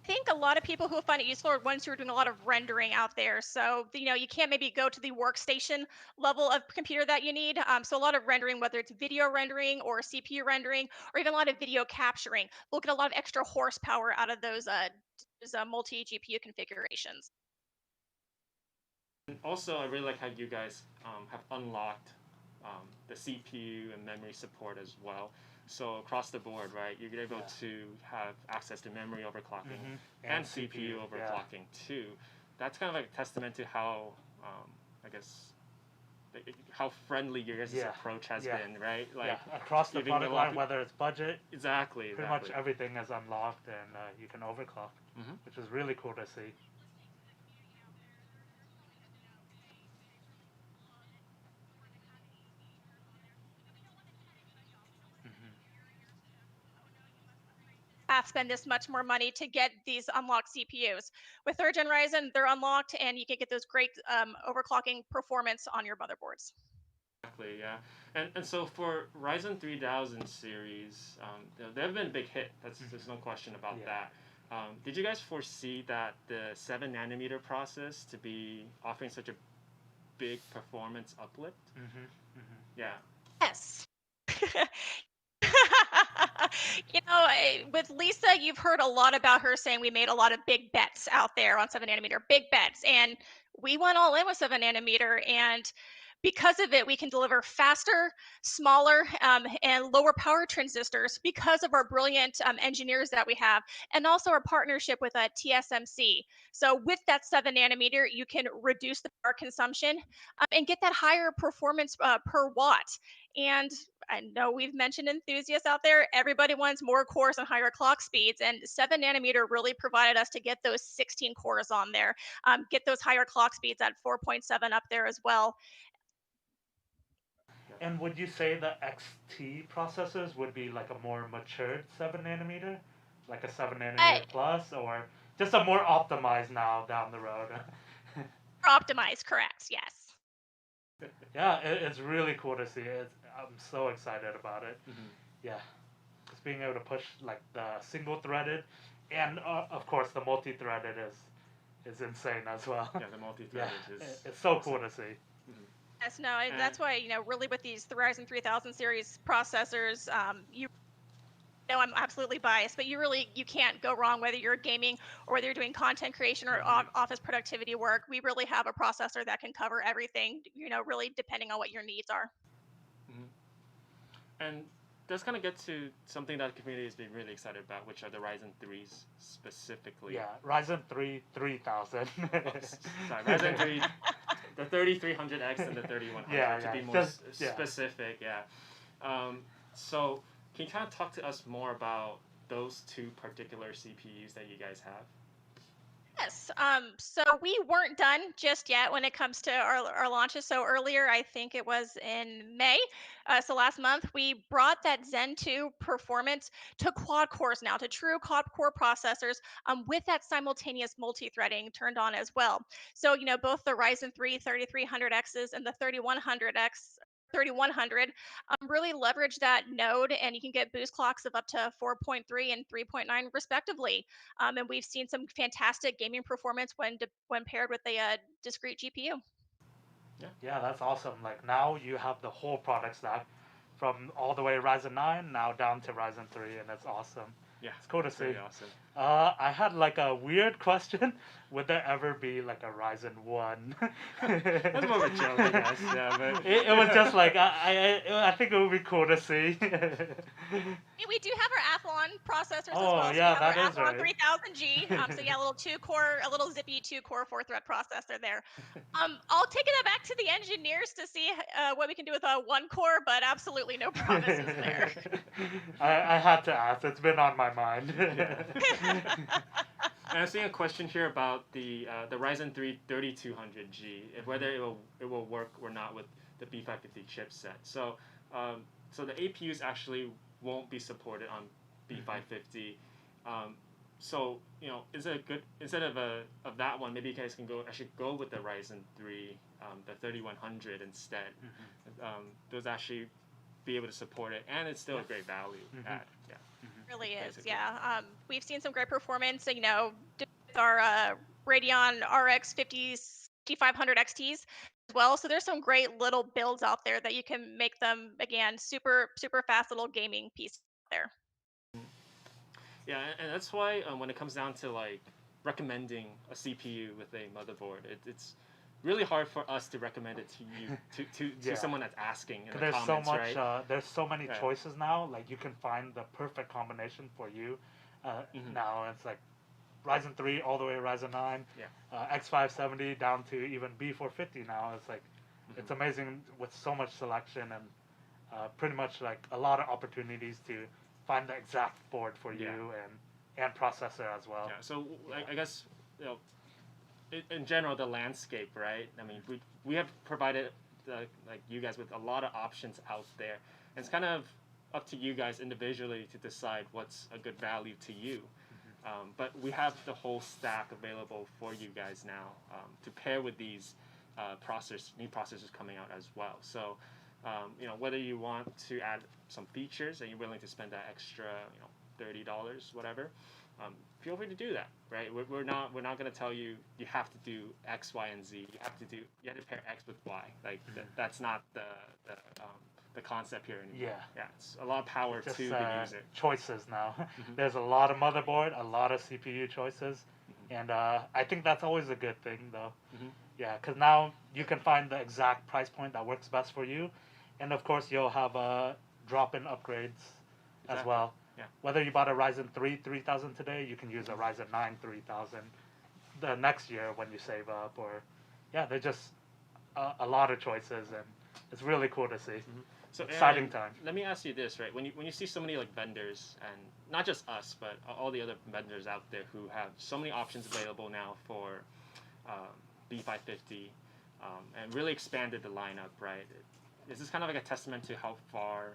I think a lot of people who find it useful are ones who are doing a lot of rendering out there. So, you can't maybe go to the workstation level of computer that you need. So a lot of rendering, whether it's video rendering or CPU rendering, or even a lot of video capturing. We'll get a lot of extra horsepower out of those multi GPU configurations. And also, I really like how you guys have unlocked the CPU and memory support as well. So across the board, right, you're able to have access to memory overclocking and CPU overclocking too. That's kind of like a testament to how, I guess, how friendly your guys' approach has been, right? Like across the product line, whether it's budget, exactly, pretty much everything is unlocked and you can overclock, which is really cool to see. Have spend this much more money to get these unlocked CPUs. With third gen Ryzen, they're unlocked, and you can get those great overclocking performance on your motherboards. Exactly, yeah. And so for Ryzen 3000 series, they've been a big hit. There's no question about that. Did you guys foresee that the 7 nanometer process to be offering such a big performance uplift? Yeah. Yes. With Lisa, you've heard a lot about her saying we made a lot of big bets out there on 7 nanometer, big bets. And we went all in with 7 nanometer. And because of it, we can deliver faster, smaller, and lower power transistors because of our brilliant engineers that we have, and also our partnership with TSMC. So with that 7 nanometer, you can reduce the power consumption and get that higher performance per watt. And I know we've mentioned enthusiasts out there. Everybody wants more cores and higher clock speeds, and 7 nanometer really provided us to get those 16 cores on there, get those higher clock speeds at 4.7 up there as well. And would you say the XT processors would be like a more matured 7 nanometer? Like a 7 nanometer plus, or just a more optimized now down the road? Optimized, correct, yes. Yeah, it's really cool to see. I'm so excited about it. Yeah, just being able to push like the single threaded, and of course the multi-threaded is insane as well. Yeah, the multi-threaded is. It's so cool to see. Yes, no, that's why really with these Ryzen 3000 series processors, I'm absolutely biased, but you can't go wrong whether you're gaming or whether you're doing content creation or office productivity work. We really have a processor that can cover everything, really depending on what your needs are. And this kind of gets to something that the community has been really excited about, which are the Ryzen 3s specifically. Yeah, Ryzen 3 3000. Sorry, Ryzen 3, the 3300X and the 3100 to be more specific. So can you kind of talk to us more about those two particular CPUs that you guys have? Yes. So we weren't done just yet when it comes to our launches. So earlier, I think it was in May. So last month, we brought that Zen 2 performance to quad cores now, to true quad core processors with that simultaneous multi-threading turned on as well. So, both the Ryzen 3 3300Xs and the 3100X 3100 really leverage that node, and you can get boost clocks of up to 4.3 and 3.9 respectively. And we've seen some fantastic gaming performance when paired with a discrete GPU. Yeah, that's awesome. Like now you have the whole product stack from all the way Ryzen 9 now down to Ryzen 3, and it's awesome. Yeah, It's cool to it's see. really awesome. I had like a weird question. Would there ever be like a Ryzen 1? That's more of a joke, I guess. Yeah, but It was just like, I think it would be cool to see. We do have our Athlon processors as Oh, well. So yeah, we have that our is Athlon right. 3000G. So yeah, a little a little zippy 2-core 4-thread processor there. I'll take it back to the engineers to see what we can do with a 1-core, but absolutely no promises there. I had to ask. It's been on my mind. And I'm seeing a question here about the Ryzen 3 3200G, if whether it will work or not with the B550 chipset. So so the APUs actually won't be supported on B550. So is it a good, instead of that one, maybe you guys can actually go with the Ryzen 3 the 3100 instead. Those actually be able to support it, and it's still a great value at Really is, basically. yeah. We've seen some great performance, with our Radeon RX 5500 XTs as well. So there's some great little builds out there that you can make them, again, super super fast little gaming piece there. Yeah, and that's why when it comes down to like recommending a CPU with a motherboard, it's really hard for us to recommend it to you to Yeah. someone that's asking in the There's comments, so much. right? There's so many Right. choices now. Like you can find the perfect combination for you. Now it's like Ryzen 3 all the way to Ryzen 9. Yeah. X570 down to even B450 now. It's like it's amazing with so much selection and pretty much like a lot of opportunities to find the exact board for you and processor as well. Yeah. So I guess in general the landscape, right? I mean, we have provided like you guys with a lot of options out there, and it's kind of up to you guys individually to decide what's a good value to you. But we have the whole stack available for you guys now to pair with these new processors coming out as well. So whether you want to add some features and you're willing to spend that extra $30 whatever, feel free to do that, right? We're not going to tell you have to do X, Y, and Z. You have to pair X with Y. Like that's not the concept here anymore. Yeah. It's a lot of power Just to the user. choices now. There's a lot of motherboard, a lot of CPU choices, and I think that's always a good thing, though. Yeah, because now you can find the exact price point that works best for you, and of course you'll have drop-in upgrades as well. Yeah. Whether you bought a Ryzen 3 3000 today, you can use a Ryzen 9 3000 the next year when you save up, or there's just a lot of choices, and it's really cool to see. So exciting Erin, time. Let me ask you this, right? When you see so many like vendors, and not just us, but all the other vendors out there who have so many options available now for B550, and really expanded the lineup, right? Is this kind of like a testament to how far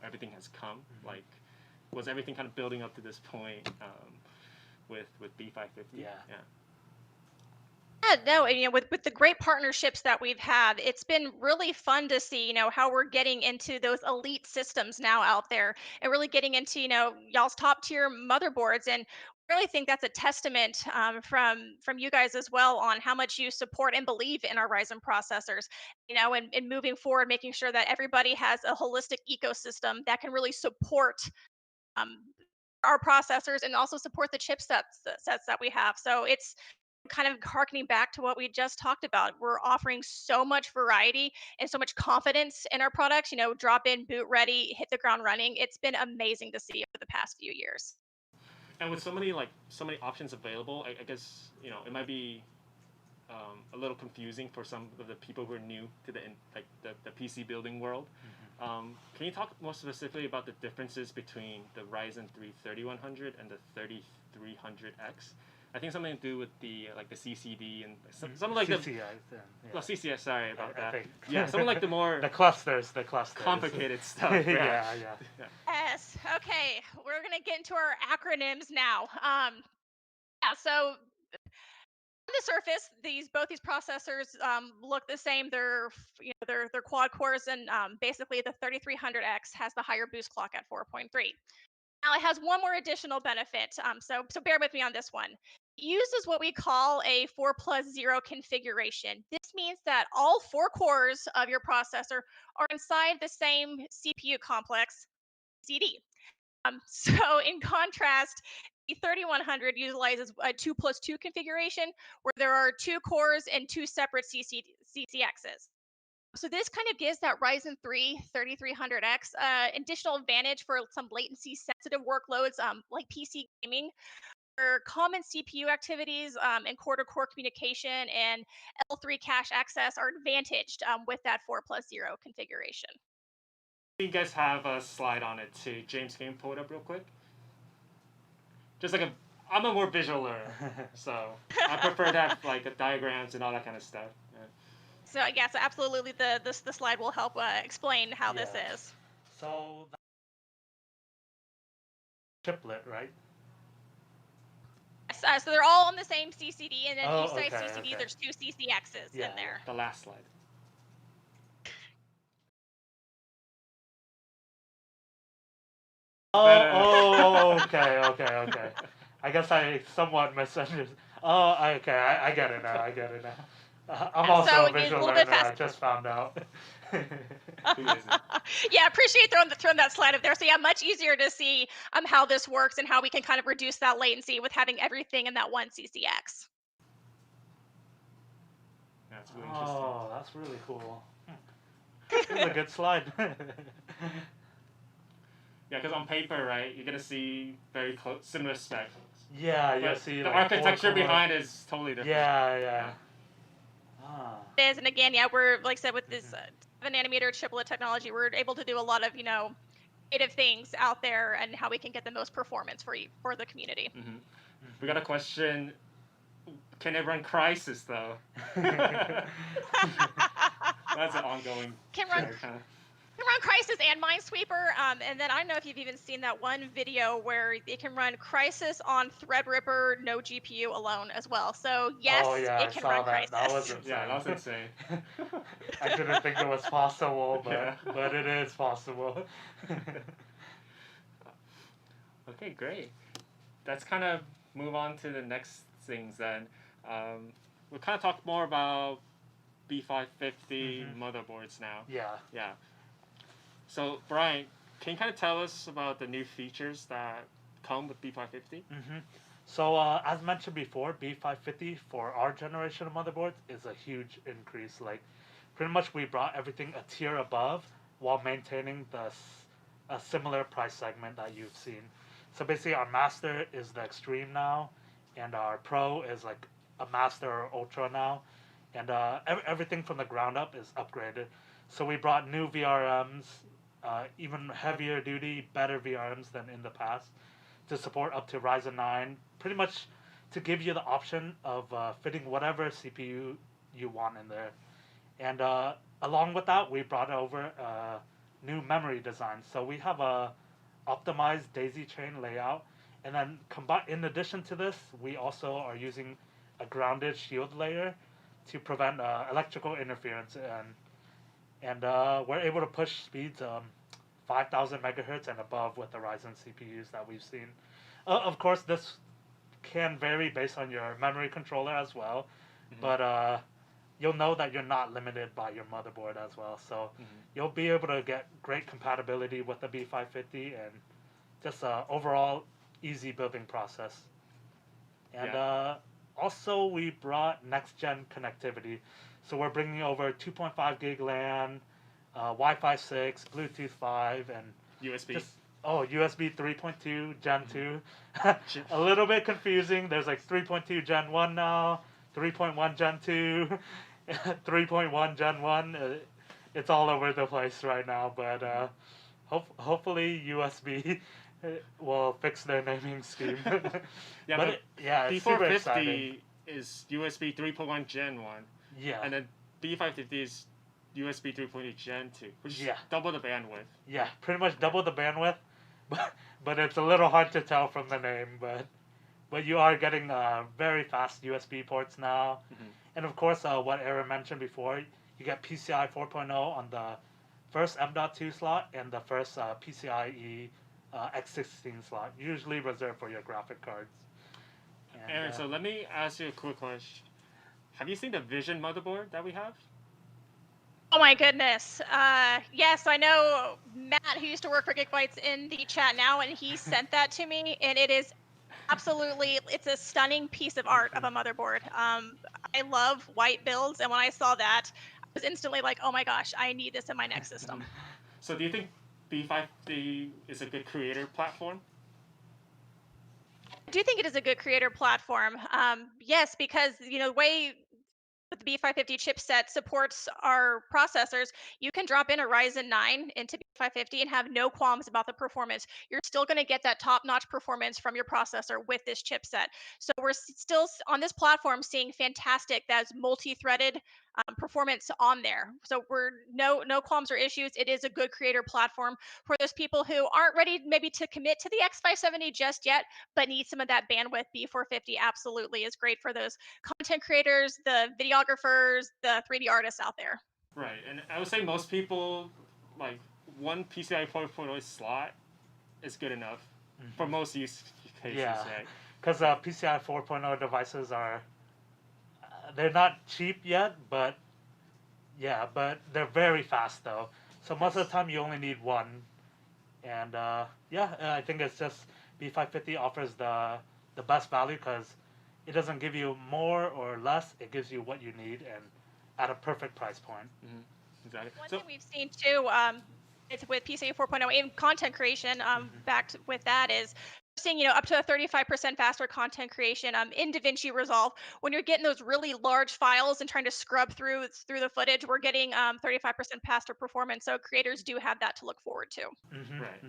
everything has come? Like, was everything kind of building up to this point with B550? Yeah. Yeah, no, and, with the great partnerships that we've had, it's been really fun to see, how we're getting into those elite systems now out there, and really getting into, y'all's top tier motherboards, and really think that's a testament from you guys as well on how much you support and believe in our Ryzen processors, and moving forward, making sure that everybody has a holistic ecosystem that can really support um, our processors and also support the chipsets that we have. So it's kind of harkening back to what we just talked about. We're offering so much variety and so much confidence in our products, drop in, boot ready, hit the ground running. It's been amazing to see over the past few years. And with so many options available, I guess it might be a little confusing for some of the people who are new to the PC building world. Can you talk more specifically about the differences between the Ryzen 3 3100 and the 3300X? I think something to do with the the CCD and some like CCI, the CCS. Sorry about I that. think. Yeah, some like the more the clusters. complicated stuff. yeah. Yes. Okay. We're gonna get into our acronyms now. Yeah. So the surface, both these processors look the same. They're quad cores, and basically the 3300X has the higher boost clock at 4.3. Now it has one more additional benefit. So bear with me on this one. It uses what we call a 4+0 configuration. This means that all 4 cores of your processor are inside the same CPU complex, CD. So in contrast, the 3100 utilizes a 2+2 configuration where there are 2 cores and 2 separate CCXs. So this kind of gives that Ryzen 3 3300X additional advantage for some latency sensitive workloads like PC gaming, where common CPU activities and core-to-core communication and L3 cache access are advantaged with that 4+0 configuration. You guys have a slide on it too. James, can you pull it up real quick? Just like I'm a more visual learner, so I prefer to have like the diagrams and all that kind of stuff. Yeah. So yeah, so absolutely, the slide will help explain how this is. So chiplet, right? So they're all on the same CCD, and then each side CCD, okay. there's 2 CCXs in there. The last slide. Okay. I guess I somewhat misunderstood. Oh, okay, I get it now. I'm also a visual learner. I just found out. Yeah, appreciate throwing that slide up there. So yeah, much easier to see how this works and how we can kind of reduce that latency with having everything in that one CCX. That's really interesting. Oh, that's really cool. This is a good slide. Yeah, because on paper, right, you're gonna see very close, similar specs. Yeah, But you see the like architecture behind is totally different. Yeah. Ah. It is, and again, yeah, we're like I said with this 7-nanometer chiplet technology, we're able to do a lot of creative things out there and how we can get the most performance for the community. Mm-hmm. We got a question. Can it run Crysis though? That's an ongoing. Can run Crysis and Minesweeper, and then I don't know if you've even seen that one video where it can run Crysis on Threadripper, no GPU alone as well. So yes, it can run Crysis. That was insane. Yeah, that was insane. I didn't think it was possible, but it is possible. Okay, great. Let's kind of move on to the next things then. We'll kind of talk more about B550 motherboards now. Yeah. So, Brian, can you kind of tell us about the new features that come with B550? So, as mentioned before, B550 for our generation of motherboards is a huge increase. Like, pretty much we brought everything a tier above while maintaining a similar price segment that you've seen. So basically, our Master is the Extreme now, and our Pro is like a Master or Ultra now, and everything from the ground up is upgraded. So we brought new VRMs, even heavier duty, better VRMs than in the past, to support up to Ryzen 9, pretty much to give you the option of fitting whatever CPU you want in there. And along with that, we brought over new memory design. So we have a optimized daisy chain layout, and then in addition to this, we also are using a grounded shield layer to prevent electrical interference, and we're able to push speeds 5,000 megahertz and above with the Ryzen CPUs that we've seen. Of course, this can vary based on your memory controller as well, but you'll know that you're not limited by your motherboard as well. So you'll be able to get great compatibility with the B550 and just overall easy building process. And also we brought next-gen connectivity. So we're bringing over 2.5 gig LAN, Wi-Fi 6, Bluetooth 5, and USB. USB 3.2 Gen 2. A little bit confusing. There's like 3.2 Gen 1 now, 3.1 Gen 2, 3.1 Gen 1. It's all over the place right now, but hopefully USB will fix their naming scheme. But it's super exciting. B450 is USB 3.1 Gen 1. Yeah. And then B550 is USB 3.8 Gen 2, which is double the bandwidth. Yeah, pretty much double the bandwidth, but it's a little hard to tell from the name. But but you are getting very fast USB ports now. Mhm. And of course, what Erin mentioned before, you get PCI 4.0 on the first M.2 slot and the first PCIe X16 slot, usually reserved for your graphic cards. And, Erin, so let me ask you a quick question. Have you seen the Vision motherboard that we have? Oh my goodness. Yes, I know Matt, who used to work for GIGABYTE's in the chat now, and he sent that to me, and it is absolutely, it's a stunning piece of art of a motherboard. I love white builds, and when I saw that, I was instantly like, oh my gosh, I need this in my next system. So do you think B550 is a good creator platform? I do think it is a good creator platform. Yes, because the way the B550 chipset supports our processors, you can drop in a Ryzen 9 into B550 and have no qualms about the performance. You're still going to get that top-notch performance from your processor with this chipset. So we're still on this platform seeing fantastic, that's multi-threaded performance on there. So we're no qualms or issues. It is a good creator platform for those people who aren't ready maybe to commit to the X570 just yet, but need some of that bandwidth. B450 absolutely is great for those content creators, the videographers, the 3D artists out there. Right, and I would say most people, like, one PCI 4.0 slot is good enough for most use cases, yeah, right? because PCI 4.0 devices are, they're not cheap yet, but yeah, but they're very fast though. So most of the time you only need one, and yeah, I think it's just B550 offers the best value because it doesn't give you more or less. It gives you what you need and at a perfect price point. Mm-hmm. Exactly. One So thing we've seen too, it's with PCIe 4.0 in content creation, backed with that is seeing up to a 35% faster content creation in DaVinci Resolve. When you're getting those really large files and trying to scrub through the footage, we're getting 35% faster performance. So creators do have that to look forward to. right.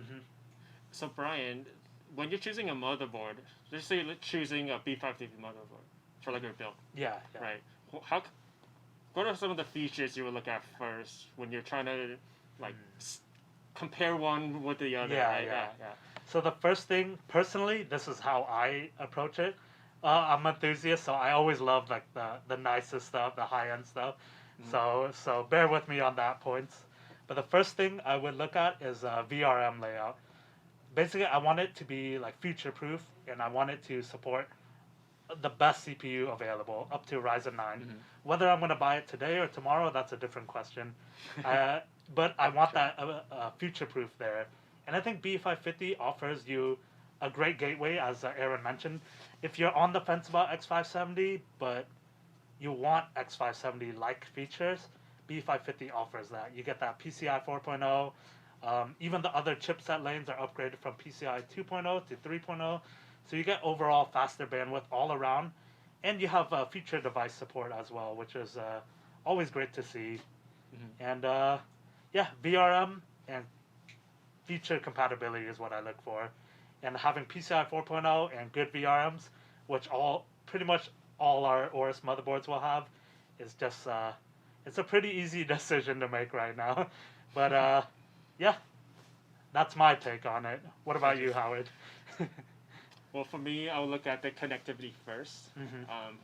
So Brian, when you're choosing a motherboard, let's say you're choosing a B550 motherboard for like your build, Yeah, right? How? What are some of the features you would look at first when you're trying to like compare one with the other? Yeah, right? yeah. So the first thing, personally, this is how I approach it. I'm an enthusiast, so I always love like the nicest stuff, the high end stuff. So bear with me on that point. But the first thing I would look at is VRM layout. Basically, I want it to be like future proof, and I want it to support the best CPU available up to Ryzen 9. Whether I'm going to buy it today or tomorrow, that's a different question. But I want that future proof there. And I think B550 offers you a great gateway, as Erin mentioned. If you're on the fence about X570, but you want X570 like features, B550 offers that. You get that PCI 4.0. Even the other chipset lanes are upgraded from PCI 2.0 to 3.0. So you get overall faster bandwidth all around. And you have future device support as well, which is always great to see. And yeah, VRM and feature compatibility is what I look for. And having PCI 4.0 and good VRMs, which pretty much all our AORUS motherboards will have, is just it's a pretty easy decision to make right now. But yeah, that's my take on it. What about you, Howard? Well, for me, I would look at the connectivity first,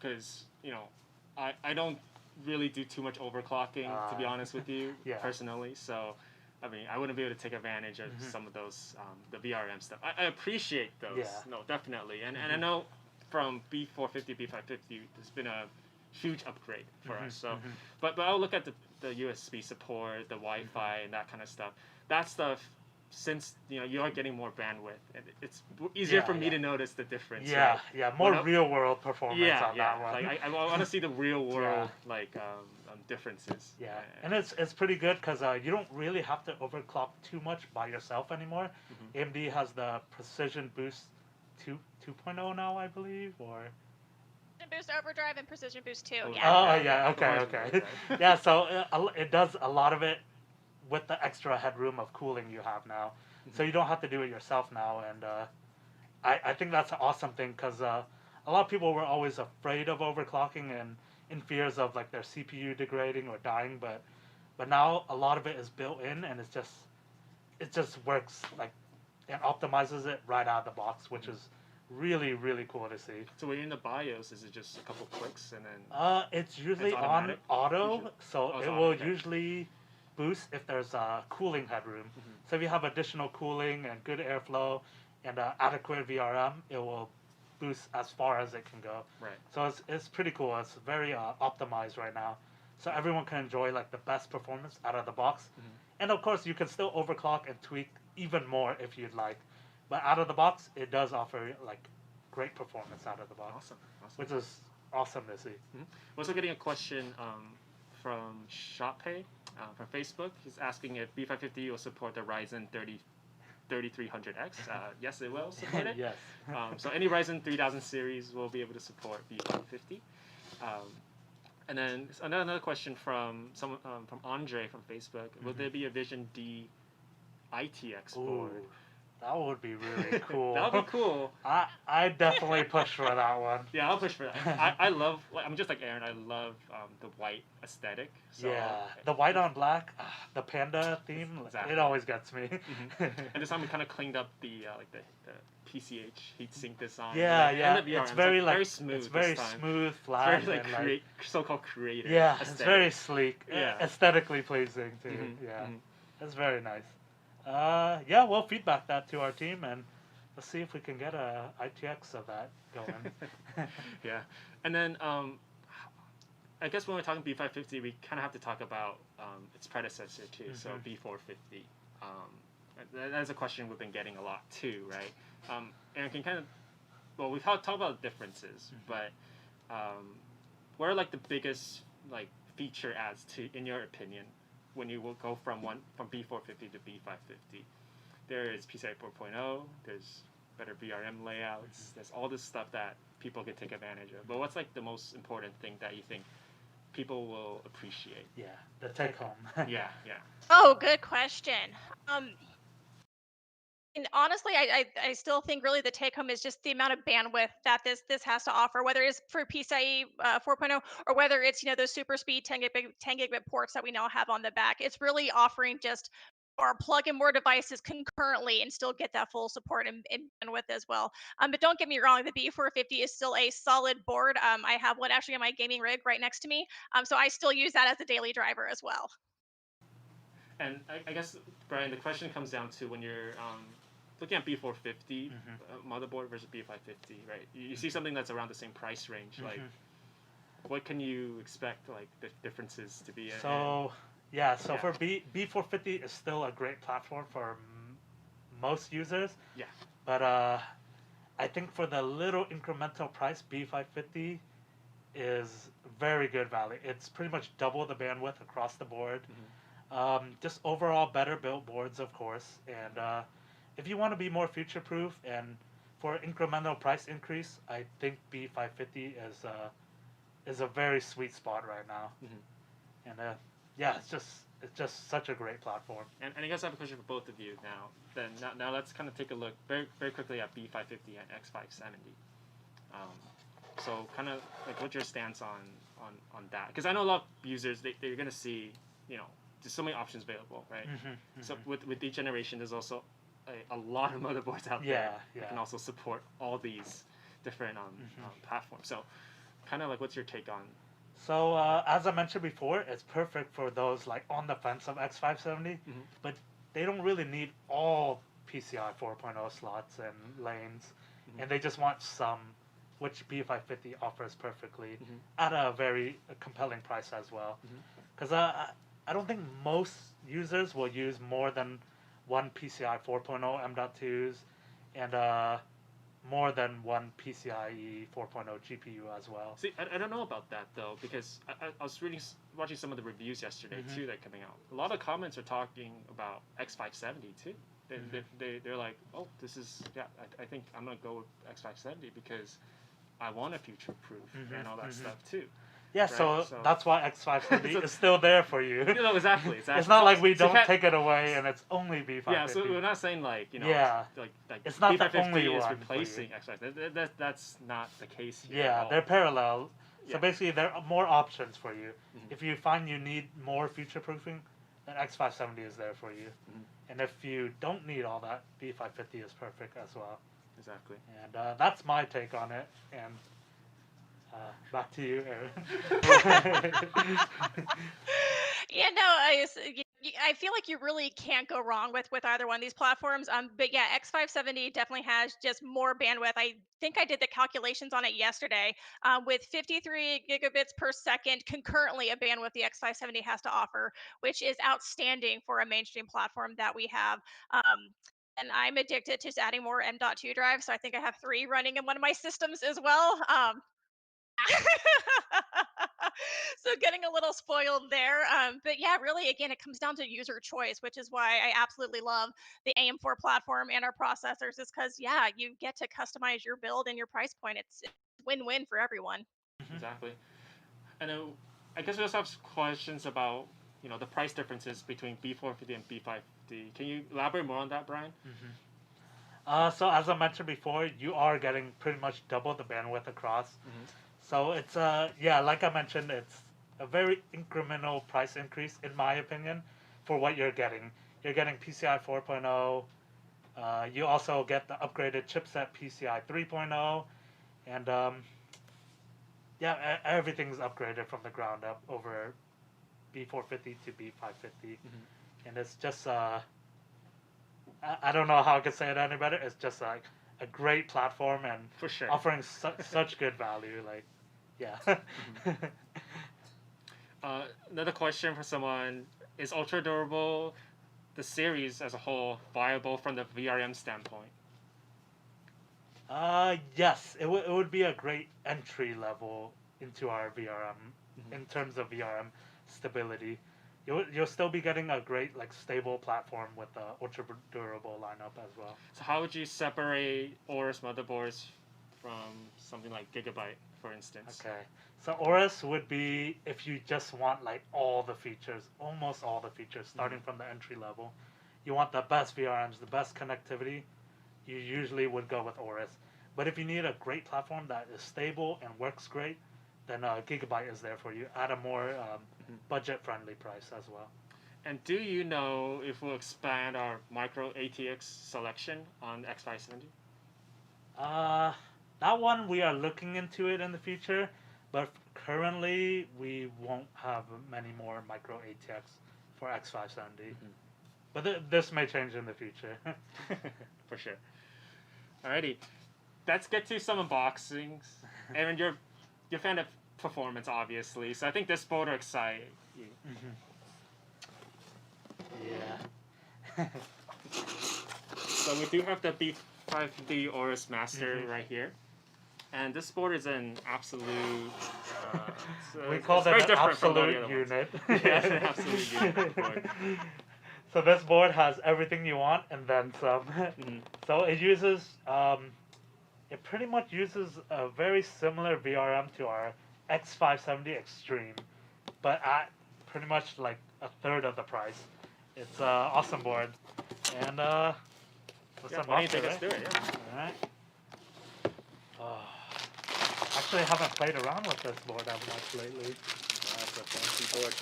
because I don't really do too much overclocking, to be honest with you, personally. So, I mean, I wouldn't be able to take advantage of some of those, the VRM stuff. I appreciate those, no, definitely. And I know from B450, B550, there's been a huge upgrade for us. So, but I'll look at the USB support, the Wi-Fi, and that kind of stuff. That stuff, since you are getting more bandwidth, and it's easier for me to notice the difference. Yeah, right? More real world performance on that one. Like I want to see the real world differences. Yeah, and it's pretty good because you don't really have to overclock too much by yourself anymore. AMD has the Precision Boost 2.0 now, I believe, or Precision Boost Overdrive and Precision Boost 2. Oh yeah, okay. Yeah, so it does a lot of it with the extra headroom of cooling you have now. So you don't have to do it yourself now, and I think that's an awesome thing because a lot of people were always afraid of overclocking and in fears of like their CPU degrading or dying, but now a lot of it is built in, and it just works like and optimizes it right out of the box, which is really, really cool to see. So when you're in the BIOS, is it just a couple clicks and then? It's usually It's on automatic, auto, usually? so Oh, it's it auto, will okay. usually boost if there's cooling headroom. So if you have additional cooling and good airflow and adequate VRM, it will boost as far as it can go. Right. So it's pretty cool. It's very optimized right now, so everyone can enjoy like the best performance out of the box. And of course, you can still overclock and tweak even more if you'd like. But out of the box, it does offer like great performance out of the box. Awesome. Which is awesome to see. We're also getting a question from ShopPay from Facebook. He's asking if B550 will support the Ryzen 3300X. Yes, it will support it. Yes. So any Ryzen 3000 series will be able to support B550. And then another question from someone from Andre from Facebook. Will there be a Vision D ITX board? Ooh, that would be really cool. That would be cool. I definitely push for that one. Yeah, I'll push for that. I love, I'm just like Erin, I love the white aesthetic. So, Yeah, the white on black, the panda theme, Exactly. it always gets me. And this time we kind of cleaned up the like the PCH heatsink design. Yeah, and yeah, the VRM. it's very like, like smooth. it's very this time. smooth, It's flat, very like, and like so-called creative. yeah, aesthetic. it's very sleek, Yeah. aesthetically pleasing too. Yeah, it's very nice. Yeah, we'll feedback that to our team and let's see if we can get a ITX of that going. Yeah, and then I guess when we're talking B550, we kind of have to talk about its predecessor too. So B450. That's a question we've been getting a lot too, right? Erin, can kind of, well, we've talked about differences, but what are like the biggest like feature adds to, in your opinion, when you will go from B450 to B550? There is PCI 4.0. There's better VRM layouts. There's all this stuff that people can take advantage of. But what's like the most important thing that you think people will appreciate? Yeah, the take home. Yeah. Oh, good question. And honestly, I still think really the take home is just the amount of bandwidth that this has to offer, whether it's for PCIe 4.0 or whether it's those super speed 10 gigabit ports that we now have on the back. It's really offering just or plug in more devices concurrently and still get that full support and bandwidth as well. But don't get me wrong, the B450 is still a solid board. I have one actually on my gaming rig right next to me, so I still use that as a daily driver as well. And I guess, Brian, the question comes down to when you're looking at B450 motherboard versus B550, right? You see something that's around the same price range. Like, what can you expect, like, the differences to be? So, for B450 is still a great platform for most users. Yeah. But I think for the little incremental price, B550 is very good value. It's pretty much double the bandwidth across the board. Just overall better built boards, of course. And if you want to be more future-proof and for incremental price increase, I think B550 is a very sweet spot right now. And yeah, it's just such a great platform. And I guess I have a question for both of you now. Then now let's kind of take a look very very quickly at B550 and X570. So kind of like what's your stance on that? Because I know a lot of users they're gonna see there's so many options available, right? So with each generation, there's also a lot of motherboards out there that can also support all these different platforms. So kind of like what's your take on? So as I mentioned before, it's perfect for those like on the fence of X570, but they don't really need all PCI 4.0 slots and lanes, and they just want some, which B550 offers perfectly at a very compelling price as well. Because I don't think most users will use more than one PCI 4.0 M.2s and more than one PCIe 4.0 GPU as well. See, I don't know about that though, because I was watching some of the reviews yesterday too that are coming out. A lot of comments are talking about X570 too. They're like, oh, this is I think I'm gonna go with X570 because I want a future proof and all that stuff too. Yeah, right? so that's why X570 is still there for you. No, exactly. It's not like we don't take it away and it's only B550. Yeah, so we're not saying like like it's not B550 the only is one replacing X570. That's not the case here. Yeah, they're parallel. So basically, there are more options for you. If you find you need more future proofing, then X570 is there for you. And if you don't need all that, B550 is perfect as well. Exactly. And that's my take on it. And back to you, Erin. Yeah, no, I feel like you really can't go wrong with either one of these platforms. But yeah, X570 definitely has just more bandwidth. I think I did the calculations on it yesterday. With 53 gigabits per second concurrently, a bandwidth the X570 has to offer, which is outstanding for a mainstream platform that we have. And I'm addicted to just adding more M.2 drives, so I think I have 3 running in one of my systems as well. So getting a little spoiled there. But yeah, really, again, it comes down to user choice, which is why I absolutely love the AM4 platform and our processors, is because, yeah, you get to customize your build and your price point. It's win-win for everyone. Exactly. And then I guess we also have questions about the price differences between B450 and B550. Can you elaborate more on that, Brian? So as I mentioned before, you are getting pretty much double the bandwidth across. So it's yeah, like I mentioned, it's a very incremental price increase in my opinion for what you're getting. You're getting PCI 4.0. You also get the upgraded chipset PCI 3.0, and yeah, everything's upgraded from the ground up over B450 to B550, and it's just I don't know how I could say it any better. It's just like a great platform and For sure. offering such good value. Like, yeah. Another question for someone: is ultra durable, the series as a whole, viable from the VRM standpoint? Yes, it would be a great entry level into our VRM in terms of VRM stability. You'll still be getting a great like stable platform with the ultra durable lineup as well. So how would you separate AORUS motherboards from something like GIGABYTE, for instance? Okay, so AORUS would be if you just want like all the features, almost all the features, starting from the entry level. You want the best VRMs, the best connectivity. You usually would go with AORUS. But if you need a great platform that is stable and works great, then GIGABYTE is there for you at a more budget-friendly price as well. And do you know if we'll expand our micro ATX selection on X570? That one we are looking into it in the future, but currently we won't have many more micro ATX for X570. But this may change in the future. For sure. Alrighty, let's get to some unboxings. Erin, you're a fan of performance, obviously, so I think this board will excite you. Yeah. So we do have the B550 AORUS Master right here. And this board is an absolute... we call that an absolute unit. Yeah, it's an absolute unit board. So this board has everything you want and then some. So it uses, it pretty much uses a very similar VRM to our X570 Extreme, but at pretty much like a third of the price. It's an awesome board. And let's Why don't you unbox take it, us through it? Yeah. Alright. Actually, I haven't played around with this board that much lately. That's a fancy board.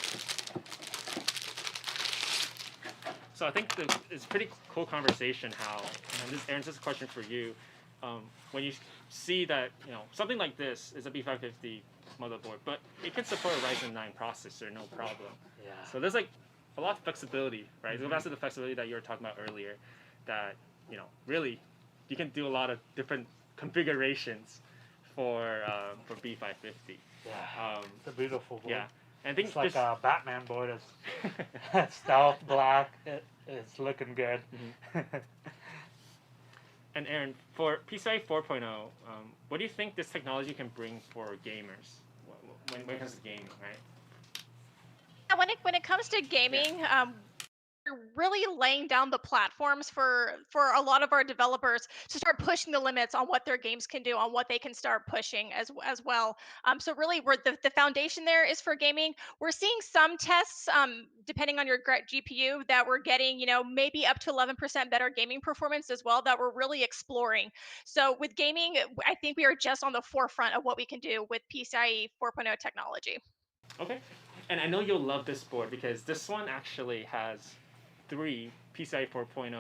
So I think it's a pretty cool conversation how, and Erin, this is a question for you. When you see that, something like this is a B550 motherboard, but it can support a Ryzen 9 processor, no problem. Yeah. So there's like a lot of flexibility, right? Go back to the flexibility that you were talking about earlier, that, really you can do a lot of different configurations for B550. Yeah. It's a beautiful board. Yeah. And I think it's like a Batman board. It's stealth black. It's looking good. And Erin, for PCIe 4.0, what do you think this technology can bring for gamers when it comes to gaming, right? When it comes to gaming, we're really laying down the platforms for a lot of our developers to start pushing the limits on what their games can do, on what they can start pushing as well. So really, the foundation there is for gaming. We're seeing some tests, depending on your GPU, that we're getting, maybe up to 11% better gaming performance as well, that we're really exploring. So with gaming, I think we are just on the forefront of what we can do with PCIe 4.0 technology. Okay. And I know you'll love this board because this one actually has 3 PCIe 4.0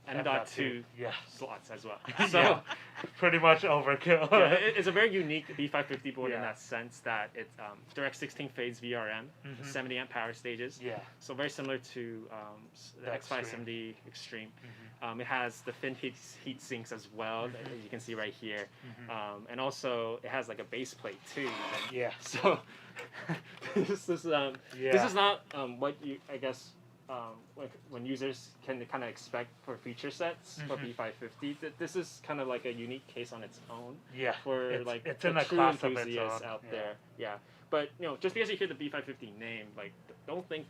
M.2 Yeah. slots as well. So So pretty much overkill. yeah, it's a very unique B550 board in Yeah. that sense that it's direct 16-phase VRM, 70 amp power stages. Yeah. So very similar to the The X570 Extreme. It has the fin heat sinks as well, that you can see right here. And also it has like a base plate too. Yeah. So this is not what you, I guess, like when users can kind of expect for feature sets for B550. This is kind of like a unique case on its own. Yeah. For it's the in a true class of its enthusiasts own. out Yeah. there. Yeah. But just because you hear the B550 name, like don't think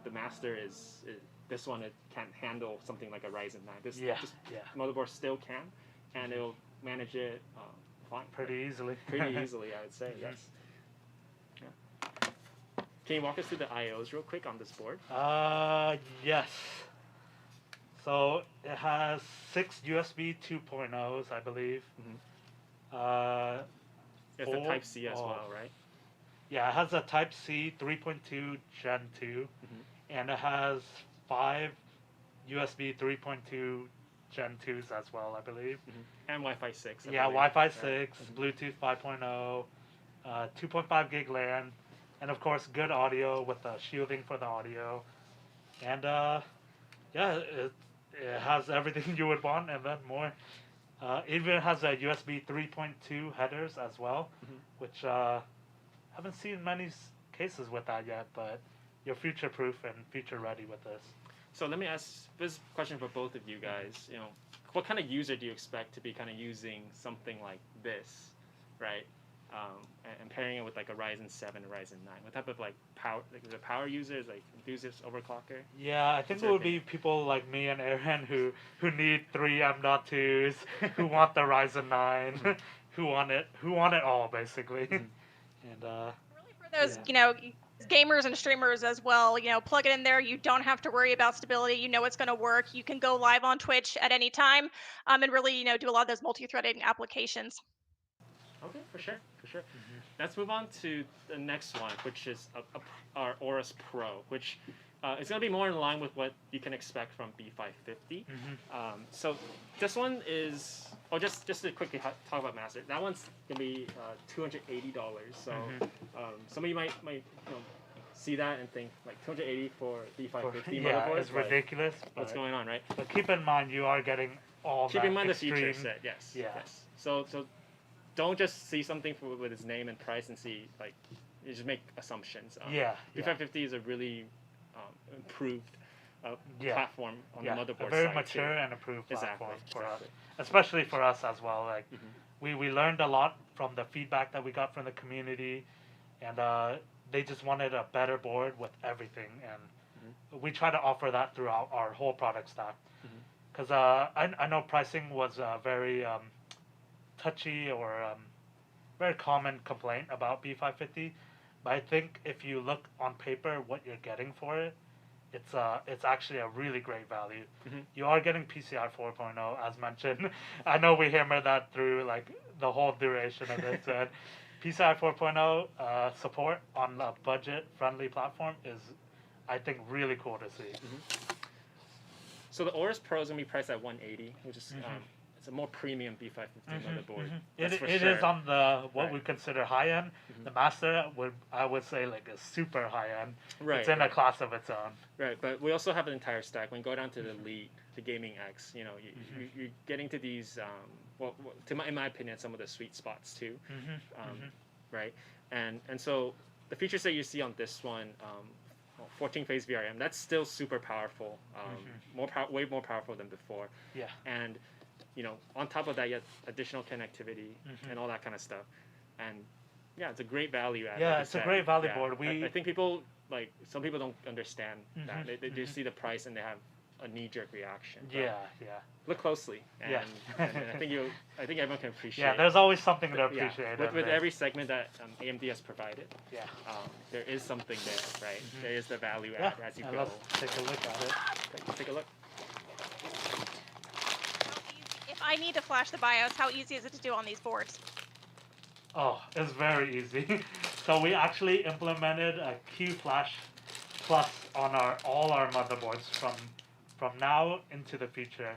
the master is this one. It can't handle something like a Ryzen 9. This motherboard still can, and it'll manage it fine. Pretty easily. Pretty easily, I would say. Yes. Yeah. Can you walk us through the I/Os real quick on this board? Yes. So it has 6 USB 2.0s, I believe. It's the Type C as well, right? Yeah, it has a Type C 3.2 Gen 2, and it has 5 USB 3.2 Gen 2s as well, I believe. And Wi-Fi 6. Yeah, Wi-Fi 6, Bluetooth 5.0, 2.5 gig LAN, and of course good audio with the shielding for the audio. And yeah, it has everything you would want and then more. Even has a USB 3.2 headers as well, which haven't seen many cases with that yet, but you're future-proof and future-ready with this. So let me ask this question for both of you guys. What kind of user do you expect to be kind of using something like this, right? And pairing it with like a Ryzen 7 or Ryzen 9. What type of like power, like the power users, like enthusiast overclocker? Yeah, I think it would be people like me and Erin who need 3 M.2s, who want the Ryzen 9, who want it all basically. And Really for those, gamers and streamers as well, plug it in there. You don't have to worry about stability. You know it's going to work. You can go live on Twitch at any time, and really, do a lot of those multi-threading applications. Okay, for sure. Let's move on to the next one, which is our AORUS Pro, which is going to be more in line with what you can expect from B550. So this one is, just to quickly talk about Master, that one's going to be $280. So some of you might see that and think like $280 for B550 motherboards. It's ridiculous. What's going on, right? But keep in mind you are getting all Keep that in mind extreme, the feature set, yes. So don't just see something with its name and price and see, like, you just make assumptions. B550 is a really improved platform on the motherboard side. A very mature and improved platform for us, especially for us as well. Like, we learned a lot from the feedback that we got from the community, and they just wanted a better board with everything, and we try to offer that throughout our whole product stack. Because I know pricing was very touchy or very common complaint about B550, but I think if you look on paper what you're getting for it, it's actually a really great value. You are getting PCI 4.0 as mentioned. I know we hammered that through like the whole duration of it. But PCI 4.0 support on a budget-friendly platform is, I think, really cool to see. So the AORUS Pro is going to be priced at $180, which is it's a more premium B550 motherboard. It is on the what we consider high end. The Master I would say like a super high end. It's in a class of its own. Right, but we also have an entire stack. When you go down to the Elite, the Gaming X, you're getting to these. In my opinion, some of the sweet spots too. Right, and so the features that you see on this one. 14-phase VRM, that's still super powerful, way more powerful than before. And on top of that, you have additional connectivity and all that kind of stuff. And yeah, it's a great value add. Yeah, it's a great value board. I think people some people don't understand that. They just see the price and they have a knee-jerk reaction. Look closely, and, and I think everyone can appreciate. Yeah, there's always something to appreciate. With every segment that AMD has provided, there is something there, right? There is the value add as you go. Let's take a look at it. Let's take a look. If I need to flash the BIOS, how easy is it to do on these boards? Oh, it's very easy. So we actually implemented a Q Flash Plus on all our motherboards from from now into the future.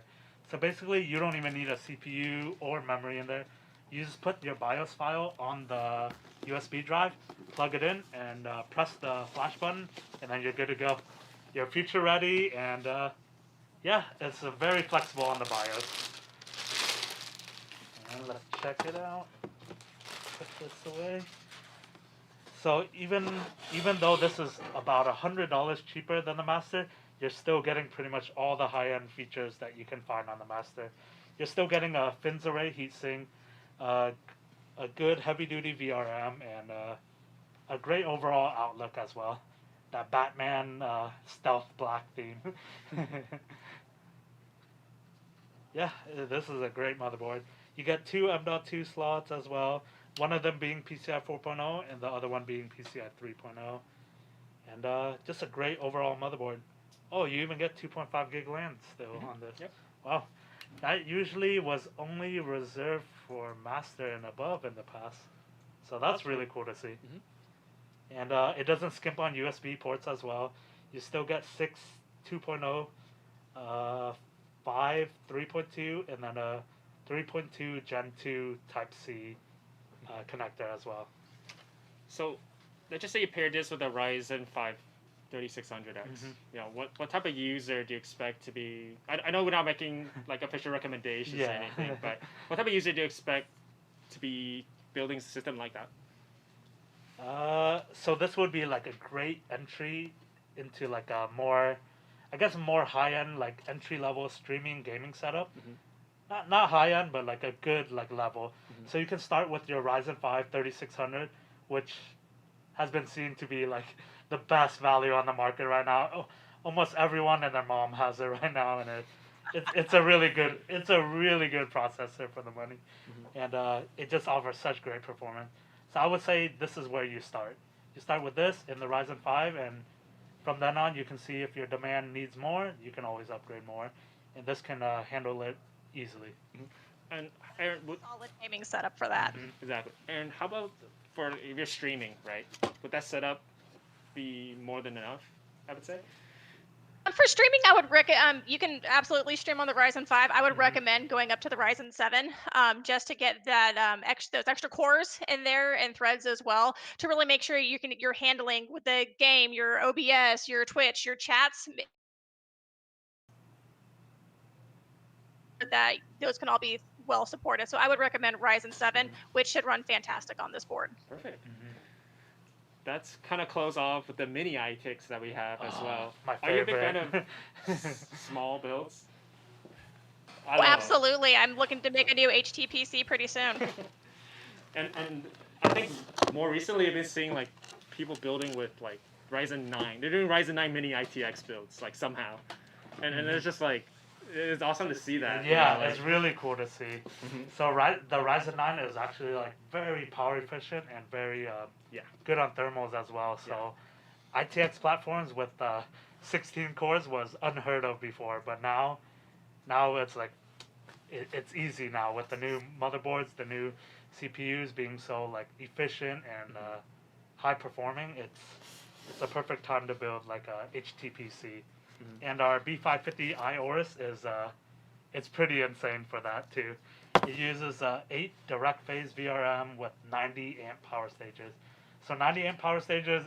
So basically, you don't even need a CPU or memory in there. You just put your BIOS file on the USB drive, plug it in, and press the flash button, and then you're good to go. You're future ready, and yeah, it's very flexible on the BIOS. And let's check it out. Put this away. So even though this is about $100 cheaper than the Master, you're still getting pretty much all the high-end features that you can find on the Master. You're still getting a fins array heatsink, a good heavy-duty VRM, and a great overall outlook as well. That Batman stealth black theme. Yeah, this is a great motherboard. You get two M.2 slots as well. One of them being PCI 4.0 and the other one being PCI 3.0. And just a great overall motherboard. Oh, you even get 2.5 gig LAN still on this. Yep. Wow. That usually was only reserved for Master and above in the past. So that's really cool to see. And it doesn't skimp on USB ports as well. You still get 6 2.0, 5 3.2, and then a 3.2 Gen 2 Type-C connector as well. So let's just say you pair this with a Ryzen 5 3600X. You know, what type of user do you expect to be? I know we're not making like official recommendations or anything, but what type of user do you expect to be building a system like that? So this would be like a great entry into like a more, I guess, more high-end, like entry-level streaming gaming setup. Not high-end, but like a good like level. So you can start with your Ryzen 5 3600, which has been seen to be like the best value on the market right now. Oh, almost everyone and their mom has it right now, and it's a really good processor for the money, and it just offers such great performance. So I would say this is where you start. You start with this in the Ryzen 5, and from then on you can see if your demand needs more, you can always upgrade more, and this can handle it easily. And Erin, Solid gaming setup for that. exactly. And how about for if you're streaming, right? Would that setup be more than enough? I would say. For streaming, I would you can absolutely stream on the Ryzen 5. I would recommend going up to the Ryzen 7 just to get that those extra cores in there and threads as well to really make sure you're handling with the game, your OBS, your Twitch, your chats. That those can all be well supported. So I would recommend Ryzen 7, which should run fantastic on this board. Perfect. That's kind of close off with the mini iTix that we have as well. My Are you a big favorite. fan of small builds? Oh, absolutely. I'm looking to make a new HTPC pretty soon. And I think more recently I've been seeing like people building with like Ryzen 9. They're doing Ryzen 9 mini ITX builds like somehow, and it's just like it's awesome to see that. Yeah, you know, it's really cool to see. So the Ryzen 9 is actually like very power efficient and very good on thermals as well. So ITX platforms with 16 cores was unheard of before, but now it's like it's easy now with the new motherboards, the new CPUs being so like efficient and high performing. It's a perfect time to build like a HTPC. And our B550 AORUS is it's pretty insane for that too. It uses 8 direct phase VRM with 90 amp power stages. So 90 amp power stages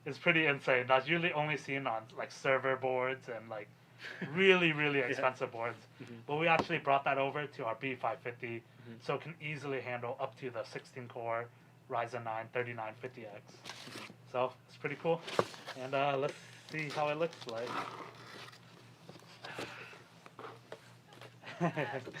is pretty insane. That's usually only seen on like server boards and like really expensive boards. But we actually brought that over to our B550, so it can easily handle up to the 16 core Ryzen 9 3950X. So it's pretty cool. And let's see how it looks like.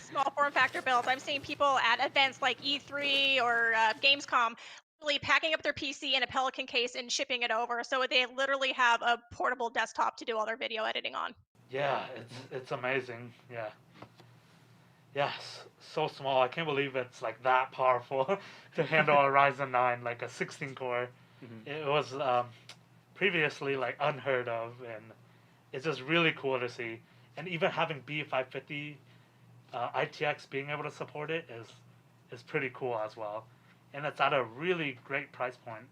Small form factor builds. I'm seeing people at events like E3 or Gamescom really packing up their PC in a Pelican case and shipping it over. So they literally have a portable desktop to do all their video editing on. Yeah, it's amazing. Yeah, so small. I can't believe it's like that powerful to handle a Ryzen 9, like a 16 core. It was previously like unheard of, and it's just really cool to see. And even having B550 ITX being able to support it is pretty cool as well. And it's at a really great price point.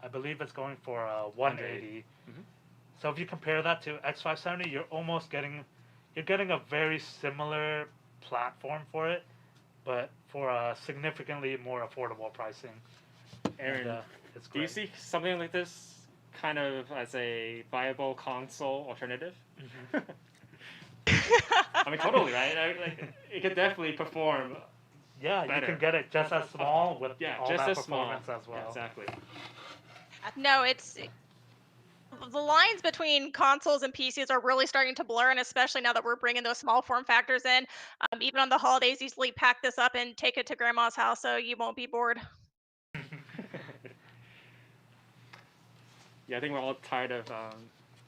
I believe it's going for 180. So if you compare that to X570, you're getting a very similar platform for it, but for a significantly more affordable pricing. Erin, And, it's do you great. see something like this kind of as a viable console alternative? I mean, totally, right? Like, it could definitely perform. Yeah, better. you can get it just as small with all just that as small. performance as well. Yeah, exactly. No, the lines between consoles and PCs are really starting to blur, and especially now that we're bringing those small form factors in. Even on the holidays, easily pack this up and take it to grandma's house so you won't be bored. Yeah, I think we're all tired of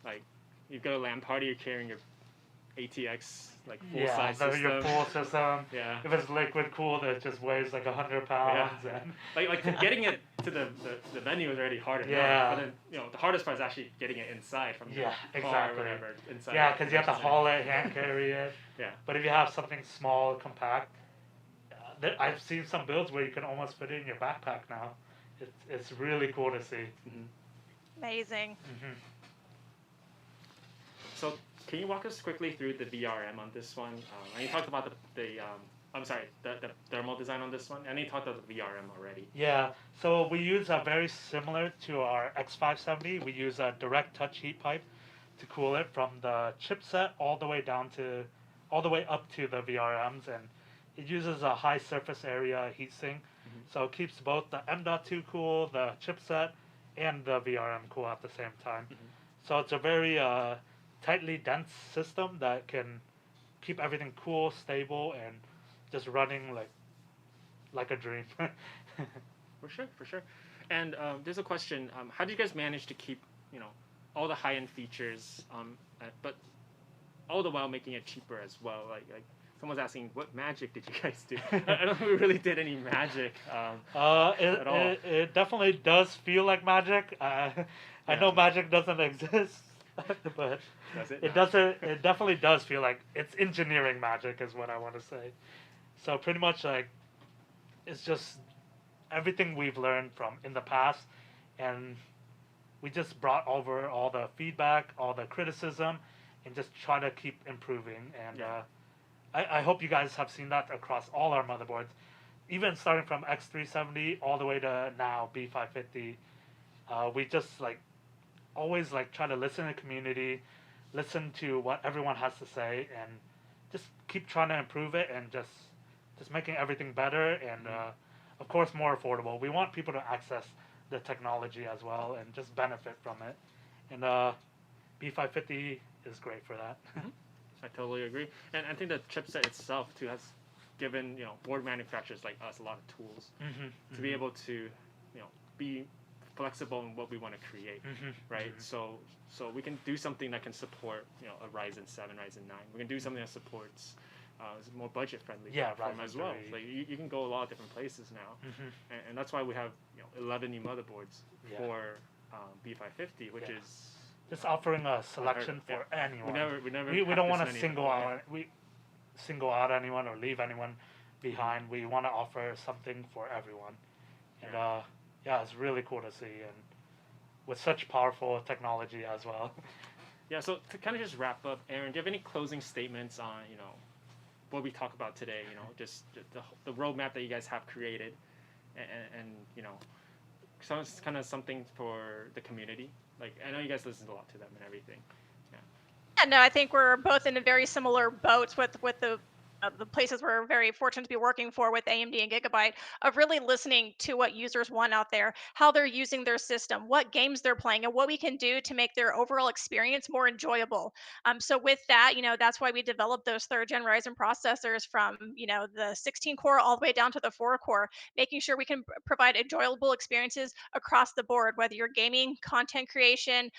like, you go to a LAN party, you're carrying your ATX like full size system. Your full system. Yeah. If it's liquid cooled, it just weighs like 100 pounds. Yeah. And like getting it to the venue is already hard enough. Yeah. But then the hardest part is actually getting it inside from the car exactly. or whatever. Inside. Yeah, because you have to haul it, hand carry it. Yeah. But if you have something small, compact, I've seen some builds where you can almost fit it in your backpack now. It's really cool to see. Amazing. So can you walk us quickly through the VRM on this one? And you talked about the thermal design on this one, and you talked about the VRM already. Yeah, so we use a very similar to our X570. We use a direct touch heat pipe to cool it from the chipset all the way up to the VRMs, and it uses a high surface area heatsink, so it keeps both the M.2 cool, the chipset, and the VRM cool at the same time. So it's a very tightly dense system that can keep everything cool, stable, and just running like a dream. For sure. And there's a question: how do you guys manage to keep all the high-end features, but all the while making it cheaper as well? Like someone's asking, what magic did you guys do? I don't think we really did any magic at all. It definitely does feel like magic. I know magic doesn't exist, but it definitely does feel like it's engineering magic, is what I want to say. So pretty much it's just everything we've learned from in the past, and we just brought over all the feedback, all the criticism, and just try to keep improving. And I hope you guys have seen that across all our motherboards, even starting from X370 all the way to now B550. We just always try to listen to the community, listen to what everyone has to say, and just keep trying to improve it, and just making everything better, and of course more affordable. We want people to access the technology as well and just benefit from it, and B550 is great for that. I totally agree, and I think the chipset itself too has given board manufacturers like us a lot of tools to be able to be flexible in what we want to create, right? So we can do something that can support a Ryzen 7, Ryzen 9. We can do something that supports more budget friendly platform as well. Like you can go a lot of different places now, and that's why we have 11 new motherboards for B550, which is just offering a selection for anyone. We don't want to single out anyone or leave anyone behind. We want to offer something for everyone, and it's really cool to see, and with such powerful technology as well. Yeah. So to kind of just wrap up, Erin, do you have any closing statements on what we talked about today? Just the roadmap that you guys have created, and some kind of something for the community. Like, I know you guys listen a lot to them and everything. Yeah, no, I think we're both in a very similar boats with the places we're very fortunate to be working for with AMD and GIGABYTE, of really listening to what users want out there, how they're using their system, what games they're playing, and what we can do to make their overall experience more enjoyable. So with that, that's why we developed those third gen Ryzen processors from the 16 core all the way down to the 4 core, making sure we can provide enjoyable experiences across the board, whether you're gaming, content creation,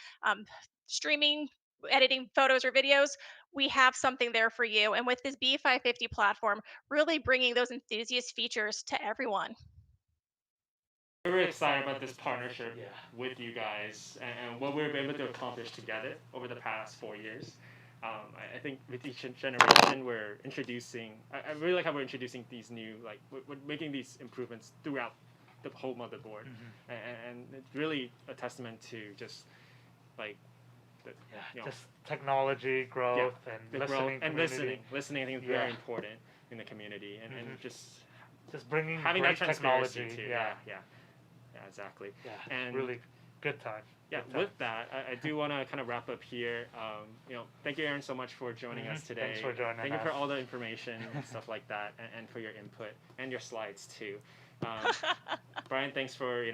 streaming, editing photos or videos. We have something there for you. And with this B550 platform, really bringing those enthusiast features to everyone. We're really excited about this partnership with you guys and what we've been able to accomplish together over the past 4 years. I think with each generation, we're introducing. I really like how we're introducing these new, we're making these improvements throughout the whole motherboard, and it's really a testament to just just technology growth and the listening. growth and listening. I think is very important in the community, and just bringing having great that transparency technology. too. Yeah, exactly. Yeah, and really good time. Yeah, with that, I do want to kind of wrap up here. Thank you, Erin, so much for joining us today. Thanks for joining us. Thank you for all the information and stuff like that, and for your input and your slides too. Brian, thanks for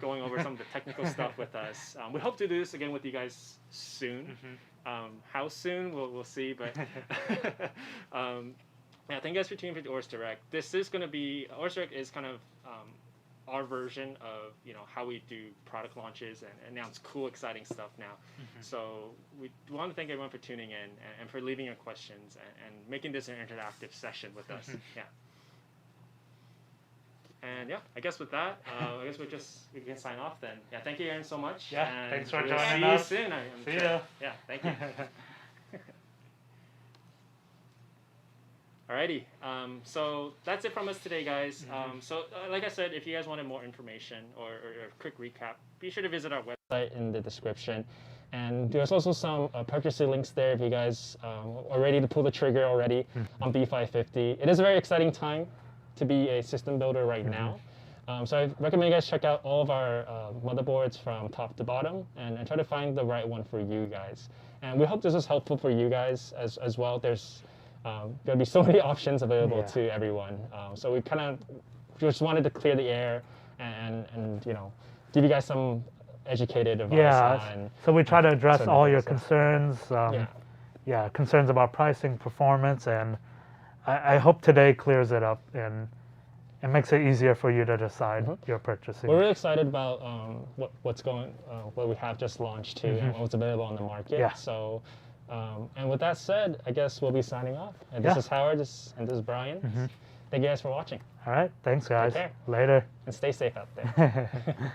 going over some of the technical stuff with us. We hope to do this again with you guys soon. How soon we'll see, but thank you guys for tuning in for AORUS Direct. This is going to be AORUS Direct is kind of our version of how we do product launches and announce cool, exciting stuff now. So we want to thank everyone for tuning in and for leaving your questions and making this an interactive session with us. And I guess with that, I guess we can sign off then. Thank you, Erin, so much. And thanks for we'll joining us. us. See you soon. See ya. Yeah, thank you. Alrighty, so that's it from us today, guys. Like I said, if you guys wanted more information or a quick recap, be sure to visit our website in the description. And there's also some purchasing links there if you guys are ready to pull the trigger already on B550. It is a very exciting time to be a system builder right now. So I recommend you guys check out all of our motherboards from top to bottom and try to find the right one for you guys. And we hope this is helpful for you guys as well. There's going to be so many options available to everyone. So we kind of just wanted to clear the air and give you guys some educated advice on. So we try to address all your concerns. Concerns about pricing, performance, and I hope today clears it up and it makes it easier for you to decide your purchasing. We're really excited about what we have just launched too, and what's available on the market. So, and with that said, I guess we'll be signing off. And this is Howard, and this is Brian. Thank you guys for watching. All right, thanks guys. Take care. Later. And stay safe out there.